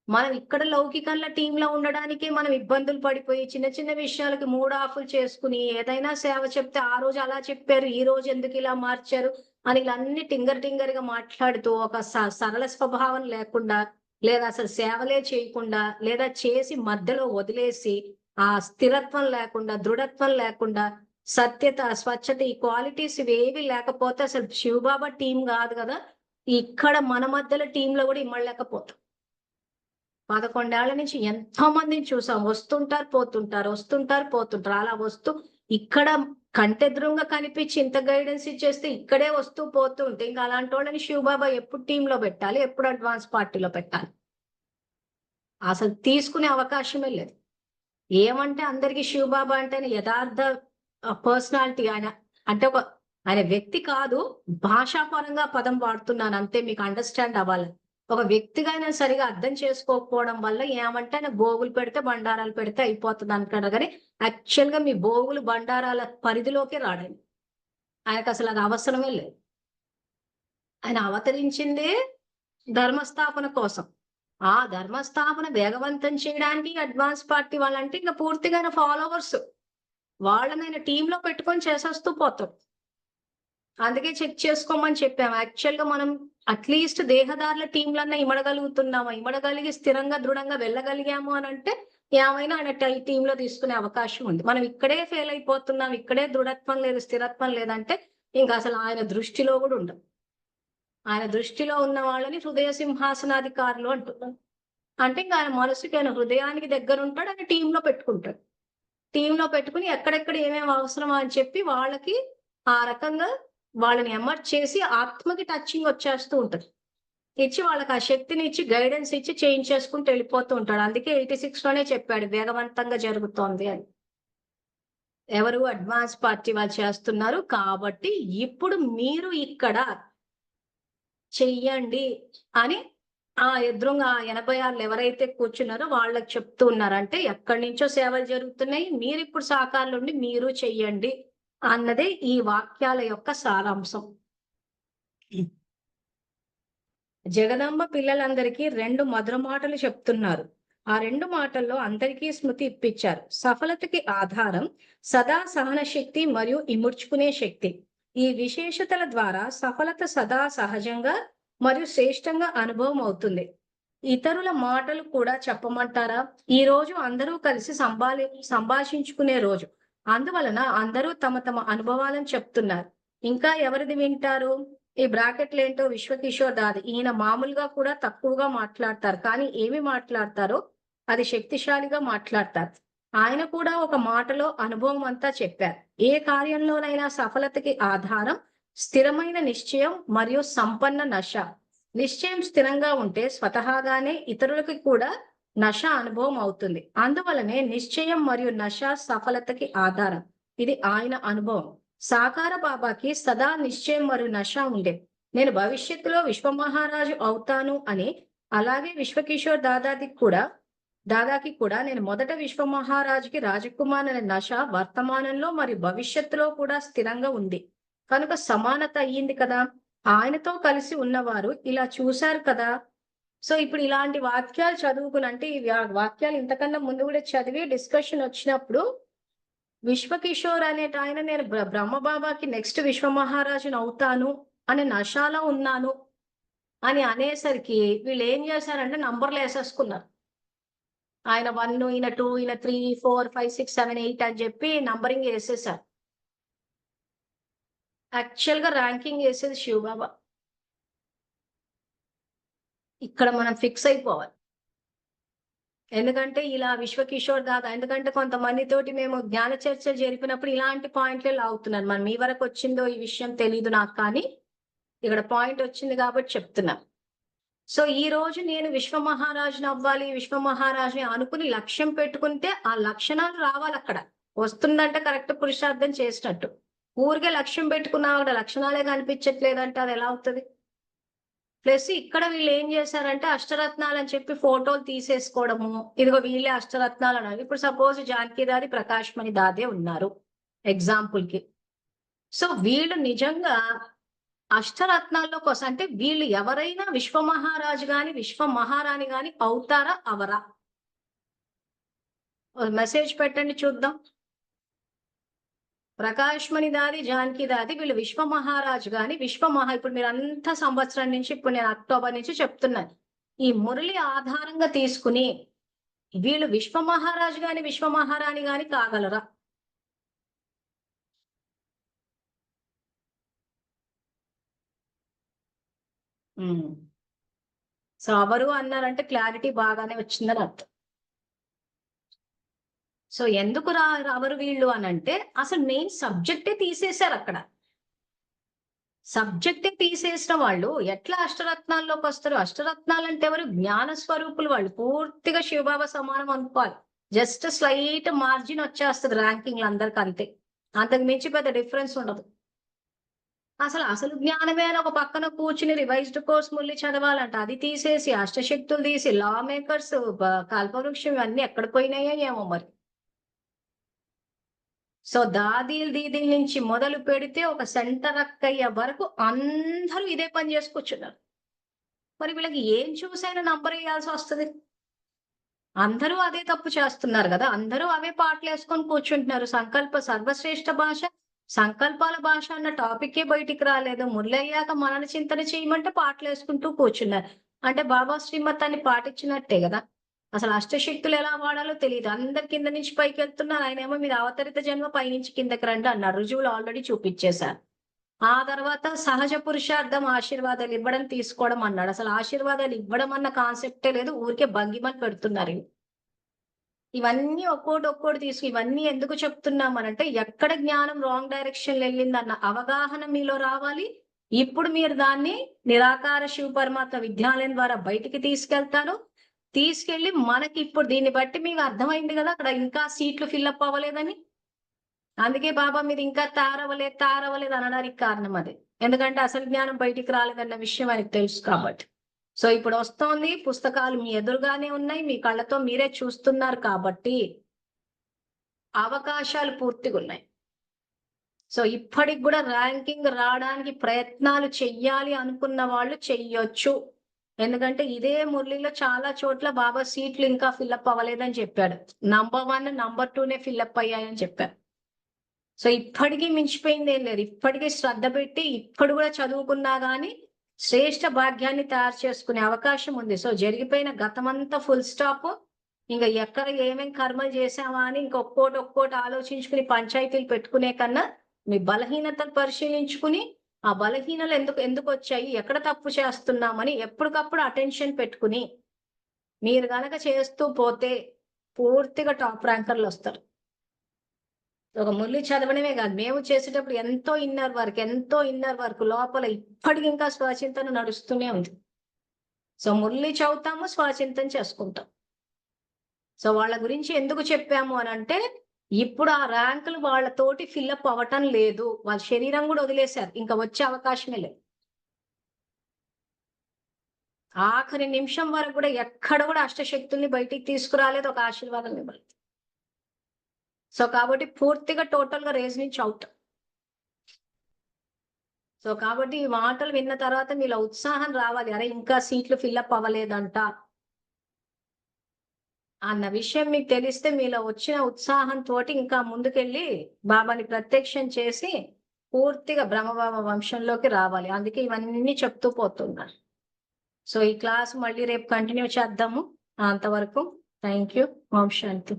మనం ఇక్కడ లౌకికంలో టీంలో ఉండడానికే మనం ఇబ్బందులు పడిపోయి చిన్న చిన్న విషయాలకి మూడ్ ఆఫ్లు చేసుకుని ఏదైనా సేవ చెప్తే ఆ రోజు అలా చెప్పారు, ఈ రోజు ఎందుకు ఇలా మార్చారు అని ఇలా అన్ని టింగర్ గా మాట్లాడుతూ ఒక సరళ స్వభావం లేకుండా, లేదా అసలు సేవలే చేయకుండా, లేదా చేసి మధ్యలో వదిలేసి ఆ స్థిరత్వం లేకుండా, దృఢత్వం లేకుండా, సత్యత, స్వచ్ఛత, ఈ క్వాలిటీస్ ఇవేవి లేకపోతే అసలు శివబాబా టీం కాదు కదా. ఇక్కడ మన మధ్యలో టీంలో కూడా ఇమ్మలేకపోతాం. 11 ఏళ్ల నుంచి ఎంతో మందిని చూసాం, వస్తుంటారు పోతుంటారు. అలా వస్తూ ఇక్కడ కంటెదురుగా కనిపించి ఇంత గైడెన్స్ ఇచ్చేస్తే ఇక్కడే వస్తూ పోతూ ఉంటే ఇంకా అలాంటి వాళ్ళని శివబాబా ఎప్పుడు టీంలో పెట్టాలి, ఎప్పుడు అడ్వాన్స్ పార్టీలో పెట్టాలి? అసలు తీసుకునే అవకాశమే లేదు. ఏమంటే అందరికి శివబాబా అంటే యథార్థ పర్సనాలిటీ ఆయన అంటే ఆయన వ్యక్తి కాదు, భాషాపరంగా పదం వాడుతున్నాను అంతే, మీకు అండర్స్టాండ్ అవ్వాలి. ఒక వ్యక్తిగా ఆయన సరిగా అర్థం చేసుకోకపోవడం వల్ల ఏమంటే ఆయన బోగులు పెడితే బండారాలు పెడితే అయిపోతుంది అంటాడు. కానీ యాక్చువల్ గా మీ బోగులు బండారాల పరిధిలోకి రాడండి. ఆయనకు అసలు అది అవసరమే లేదు. ఆయన అవతరించిందే ధర్మస్థాపన కోసం. ఆ ధర్మస్థాపన వేగవంతం చేయడానికి అడ్వాన్స్ పార్టీ వాళ్ళంటే ఇంకా పూర్తిగా ఆయన ఫాలోవర్స్, వాళ్ళనైనా టీంలో పెట్టుకొని చేసేస్తూ పోతాం. అందుకే చెక్ చేసుకోమని చెప్పాము. యాక్చువల్ గా మనం అట్లీస్ట్ దేహదారుల టీంలన్నా ఇమడగలుగుతున్నామా, ఇమడగలిగి స్థిరంగా దృఢంగా వెళ్ళగలిగాము అని అంటే ఏమైనా ఆయన టీంలో తీసుకునే అవకాశం ఉంది. మనం ఇక్కడే ఫెయిల్ అయిపోతున్నాం, ఇక్కడే దృఢత్వం లేదు, స్థిరత్వం లేదంటే ఇంకా అసలు ఆయన దృష్టిలో కూడా ఉండదు. ఆయన దృష్టిలో ఉన్న వాళ్ళని హృదయ సింహాసనాధికారులు అంటున్నారు. అంటే ఇంకా ఆయన మనసుకి, ఆయన హృదయానికి దగ్గర ఉంటాడు. ఆయన టీంలో పెట్టుకుంటాడు. టీంలో పెట్టుకుని ఎక్కడెక్కడ ఏమేమి అవసరమా అని చెప్పి వాళ్ళకి ఆ రకంగా వాళ్ళని ఎమర్జ్ చేసి ఆత్మకి టచింగ్ వచ్చేస్తూ ఉంటది. ఇచ్చి వాళ్ళకి ఆ శక్తిని ఇచ్చి గైడెన్స్ ఇచ్చి చేంజ్ చేసుకుంటూ వెళ్ళిపోతూ ఉంటాడు. అందుకే 86 లోనే చెప్పాడు వేగవంతంగా జరుగుతోంది అని. ఎవరు అడ్వాన్స్ పార్టీ వాళ్ళు చేస్తున్నారు కాబట్టి ఇప్పుడు మీరు ఇక్కడ చెయ్యండి అని ఆ ఎదురుగా 86 ఎవరైతే కూర్చున్నారో వాళ్ళకి చెప్తూ ఉన్నారంటే ఎక్కడి నుంచో సేవలు జరుగుతున్నాయి, మీరు ఇప్పుడు సహకారులు ఉండి మీరు చెయ్యండి అన్నదే ఈ వాక్యాల యొక్క సారాంశం. జగదంబ పిల్లలందరికీ 2 మధుర మాటలు చెప్తున్నారు. ఆ 2 మాటల్లో అందరికీ స్మృతి ఇప్పించారు. సఫలతకి ఆధారం సదా సహన శక్తి మరియు ఇముడ్చుకునే శక్తి. ఈ విశేషతల ద్వారా సఫలత సదా సహజంగా మరియు శ్రేష్టంగా అనుభవం అవుతుంది. ఇతరుల మాటలు కూడా చెప్పమంటారా? ఈ రోజు అందరూ కలిసి సంభాషించుకునే రోజు. అందువలన అందరూ తమ తమ అనుభవాలను చెప్తున్నారు. ఇంకా ఎవరిది వింటారు? ఈ బ్రాకెట్లు ఏంటో విశ్వకిషోర్ దాది. ఈయన మామూలుగా కూడా తక్కువగా మాట్లాడతారు, కానీ ఏమి మాట్లాడతారో అది శక్తిశాలిగా మాట్లాడతారు. ఆయన కూడా ఒక మాటలో అనుభవం అంతా చెప్పారు. ఏ కార్యంలోనైనా సఫలతకి ఆధారం స్థిరమైన నిశ్చయం మరియు సంపన్న నశ. నిశ్చయం స్థిరంగా ఉంటే స్వతహాగానే ఇతరులకి కూడా నశ అనుభవం అవుతుంది. అందువలనే నిశ్చయం మరియు నశ సఫలతకి ఆధారం. ఇది ఆయన అనుభవం. సాకార బాబాకి సదా నిశ్చయం మరియు నశ ఉండేది. నేను భవిష్యత్తులో విశ్వమహారాజు అవుతాను అని. అలాగే విశ్వకిషోర్ దాదాకి కూడా నేను మొదట విశ్వమహారాజుకి రాజకుమార్ అనే నశ వర్తమానంలో మరియు భవిష్యత్తులో కూడా స్థిరంగా ఉంది. కనుక సమానత అయ్యింది కదా. ఆయనతో కలిసి ఉన్నవారు ఇలా చూశారు కదా. సో ఇప్పుడు ఇలాంటి వాక్యాలు చదువుకుని, అంటే ఈ వాక్యాలు ఇంతకన్నా ముందు కూడా చదివి డిస్కషన్ వచ్చినప్పుడు విశ్వకిషోర్ అనేట ఆయన నేను బ్రహ్మబాబాకి నెక్స్ట్ విశ్వమహారాజుని అవుతాను అని నశాలో ఉన్నాను అని అనేసరికి వీళ్ళు ఏం చేశారంటే నంబర్లు వేసేసుకున్నారు. ఆయన 1, ఈయన 2, ఈయన 3, 4, 5, 6, 7, 8 అని చెప్పి నంబరింగ్ వేసేసారు. యాక్చువల్ గా ర్యాంకింగ్ వేసేది శివబాబా. ఇక్కడ మనం ఫిక్స్ అయిపోవాలి. ఎందుకంటే ఇలా విశ్వకిషోర్ దాదా, ఎందుకంటే కొంతమందితోటి మేము జ్ఞాన చర్చలు జరిపినప్పుడు ఇలాంటి పాయింట్లే లాగుతున్నారు. మనం మీ వరకు వచ్చిందో ఈ విషయం తెలీదు నాకు, కానీ ఇక్కడ పాయింట్ వచ్చింది కాబట్టి చెప్తున్నా. సో ఈ రోజు నేను విశ్వమహారాజుని అవ్వాలి, విశ్వమహారాజుని అనుకుని లక్ష్యం పెట్టుకుంటే ఆ లక్షణాలు రావాలి. అక్కడ వస్తుందంటే కరెక్ట్ పురుషార్థం చేసినట్టు. ఊరికే లక్ష్యం పెట్టుకున్నా అక్కడ లక్షణాలే కనిపించట్లేదంటే అది ఎలా అవుతుంది? ప్లస్ ఇక్కడ వీళ్ళు ఏం చేశారంటే అష్టరత్నాలు అని చెప్పి ఫోటోలు తీసేసుకోవడము, ఇదిగో వీళ్ళే అష్టరత్నాలు అన్నారు. ఇప్పుడు సపోజ్ జానకి దాది, ప్రకాష్ మణి దాదే ఉన్నారు ఎగ్జాంపుల్ కి. సో వీళ్ళు నిజంగా అష్టరత్నాల్లో కోసం అంటే వీళ్ళు ఎవరైనా విశ్వమహారాజు గాని విశ్వమహారాణి గాని అవుతారా అవరా? మెసేజ్ పెట్టండి చూద్దాం. ప్రకాష్ మణి దాది, జానకి దాది వీళ్ళు విశ్వమహారాజు గాని ఇప్పుడు మీరు అంత సంవత్సరం నుంచి, ఇప్పుడు నేను అక్టోబర్ నుంచి చెప్తున్నాను, ఈ మురళి ఆధారంగా తీసుకుని వీళ్ళు విశ్వమహారాజు గాని విశ్వమహారాణి గాని కాగలరా? సో ఎవరు అన్నారంటే క్లారిటీ బాగానే వచ్చిందని అర్థం. సో ఎందుకు ఎవరు వీళ్ళు అని అంటే అసలు మెయిన్ సబ్జెక్టే తీసేశారు. అక్కడ సబ్జెక్టే తీసేసిన వాళ్ళు ఎట్లా అష్టరత్నాల్లోకి వస్తారు? అష్టరత్నాలు అంటే ఎవరు? జ్ఞాన స్వరూపులు వాళ్ళు. పూర్తిగా శివబాబా సమానం అనుకోవాలి. జస్ట్ స్లైట్ మార్జిన్ వచ్చేస్తుంది ర్యాంకింగ్లు అందరికి, అంతే. అంతకు మించి పెద్ద డిఫరెన్స్ ఉండదు. అసలు జ్ఞానమే అని ఒక పక్కన కూర్చుని రివైజ్డ్ కోర్స్ ముల్లి చదవాలంట. అది తీసేసి అష్టశక్తులు తీసి లా మేకర్స్, కల్పవృక్షం ఇవన్నీ ఎక్కడ పోయినాయో ఏమో మరి. సో దీదీల నుంచి మొదలు పెడితే ఒక సెంటర్ అక్కయ్య వరకు అందరూ ఇదే పని చేసుకొచ్చున్నారు. మరి వీళ్ళకి ఏం చూసైనా నంబర్ వేయాల్సి వస్తుంది? అందరూ అదే తప్పు చేస్తున్నారు కదా. అందరూ అవే పాటలు వేసుకొని కూర్చుంటున్నారు. సంకల్ప సర్వశ్రేష్ఠ భాష, సంకల్పాల భాష అన్న టాపిక్కే బయటికి రాలేదు. మురళయ్యాక మనన చింతన చేయమంటే పాటలు వేసుకుంటూ కూర్చున్నారు. అంటే బాబా శ్రీమతాన్ని పాటించినట్టే కదా. అసలు అష్టశక్తులు ఎలా వాడాలో తెలియదు. అందరి కింద నుంచి పైకి వెళ్తున్నారు. ఆయన ఏమో మీరు అవతరిత జన్మ పైనుంచి కిందకి రండి అన్నారు. రుజువులు ఆల్రెడీ చూపించేశారు. ఆ తర్వాత సహజ పురుషార్థం ఆశీర్వాదాలు ఇవ్వడం తీసుకోవడం అన్నాడు. అసలు ఆశీర్వాదాలు ఇవ్వడం అన్న కాన్సెప్టే లేదు, ఊరికే భంగిమని పెడుతున్నారు ఇవి. ఇవన్నీ ఒక్కోటి ఇవన్నీ ఎందుకు చెప్తున్నామనంటే ఎక్కడ జ్ఞానం రాంగ్ డైరెక్షన్ వెళ్ళిందన్న అవగాహన మీలో రావాలి. ఇప్పుడు మీరు దాన్ని నిరాకార శివ పరమాత్మ విద్యాలయం ద్వారా బయటికి తీసుకెళ్తారు. తీసుకెళ్లి మనకి ఇప్పుడు దీన్ని బట్టి మీకు అర్థమైంది కదా, అక్కడ ఇంకా సీట్లు ఫిల్అప్ అవ్వలేదని. అందుకే బాబా మీరు ఇంకా తారవలేదు అనడానికి కారణం అది. ఎందుకంటే అసలు జ్ఞానం బయటికి రాలేదన్న విషయం ఆయనకు తెలుసు కాబట్టి. సో ఇప్పుడు వస్తోంది, పుస్తకాలు మీ ఎదురుగానే ఉన్నాయి, మీ కళ్ళతో మీరే చూస్తున్నారు కాబట్టి అవకాశాలు పూర్తిగా ఉన్నాయి. సో ఇప్పటికి కూడా ర్యాంకింగ్ రావడానికి ప్రయత్నాలు చెయ్యాలి అనుకున్న వాళ్ళు చెయ్యొచ్చు. ఎందుకంటే ఇదే మురళిలో చాలా చోట్ల బాబా సీట్లు ఇంకా ఫిల్అప్ అవ్వలేదని చెప్పాడు. నంబర్ 1, నంబర్ 2నే ఫిల్అప్ అయ్యాయని చెప్పారు. సో ఇప్పటికీ మించిపోయింది ఏం లేదు. ఇప్పటికీ శ్రద్ధ పెట్టి ఇప్పుడు కూడా చదువుకున్నా గానీ శ్రేష్ఠ భాగ్యాన్ని తయారు చేసుకునే అవకాశం ఉంది. సో జరిగిపోయిన గతమంతా ఫుల్ స్టాప్. ఇంకా ఎక్కడ ఏమేం కర్మలు చేసామా అని ఒక్కోటి ఆలోచించుకుని పంచాయతీలు పెట్టుకునే కన్నా మీ బలహీనతలు పరిశీలించుకుని ఆ బలహీనలు ఎందుకు వచ్చాయి, ఎక్కడ తప్పు చేస్తున్నామని ఎప్పటికప్పుడు అటెన్షన్ పెట్టుకుని మీరు గనక చేస్తూ పోతే పూర్తిగా టాప్ ర్యాంకర్లు వస్తారు. ఒక మురళి చదవడమే కాదు, మేము చేసేటప్పుడు ఎంతో ఇన్నర్ వర్క్ లోపల ఇప్పటికి ఇంకా స్వచింతన నడుస్తూనే ఉంది. సో మురళి చదువుతాము, స్వచింతన చేసుకుంటాం. సో వాళ్ళ గురించి ఎందుకు చెప్పాము అని అంటే ఇప్పుడు ఆ ర్యాంకులు వాళ్ళతోటి ఫిల్అప్ అవ్వటం లేదు. వాళ్ళ శరీరం కూడా వదిలేశారు, ఇంకా వచ్చే అవకాశమే లేదు. ఆఖరి నిమిషం వరకు కూడా ఎక్కడ కూడా అష్టశక్తుల్ని బయటికి తీసుకురాలేదు, ఒక ఆశీర్వాదం ఇవ్వలేదు. సో కాబట్టి పూర్తిగా టోటల్ గా రేస్ నుంచి అవుట్. సో కాబట్టి ఈ మాటలు విన్న తర్వాత మీలో ఉత్సాహం రావాలి. అరే ఇంకా సీట్లు ఫిల్అప్ అవ్వలేదంట అన్న విషయం మీకు తెలిస్తే మీలో వచ్చిన ఉత్సాహంతో ఇంకా ముందుకెళ్ళి బాబాని ప్రత్యక్షం చేసి పూర్తిగా బ్రహ్మబాబా వంశంలోకి రావాలి. అందుకే ఇవన్నీ చెప్తూ పోతున్నారు. సో ఈ క్లాస్ మళ్ళీ రేపు కంటిన్యూ చేద్దాము. అంతవరకు థ్యాంక్ యూ. Om Shanti.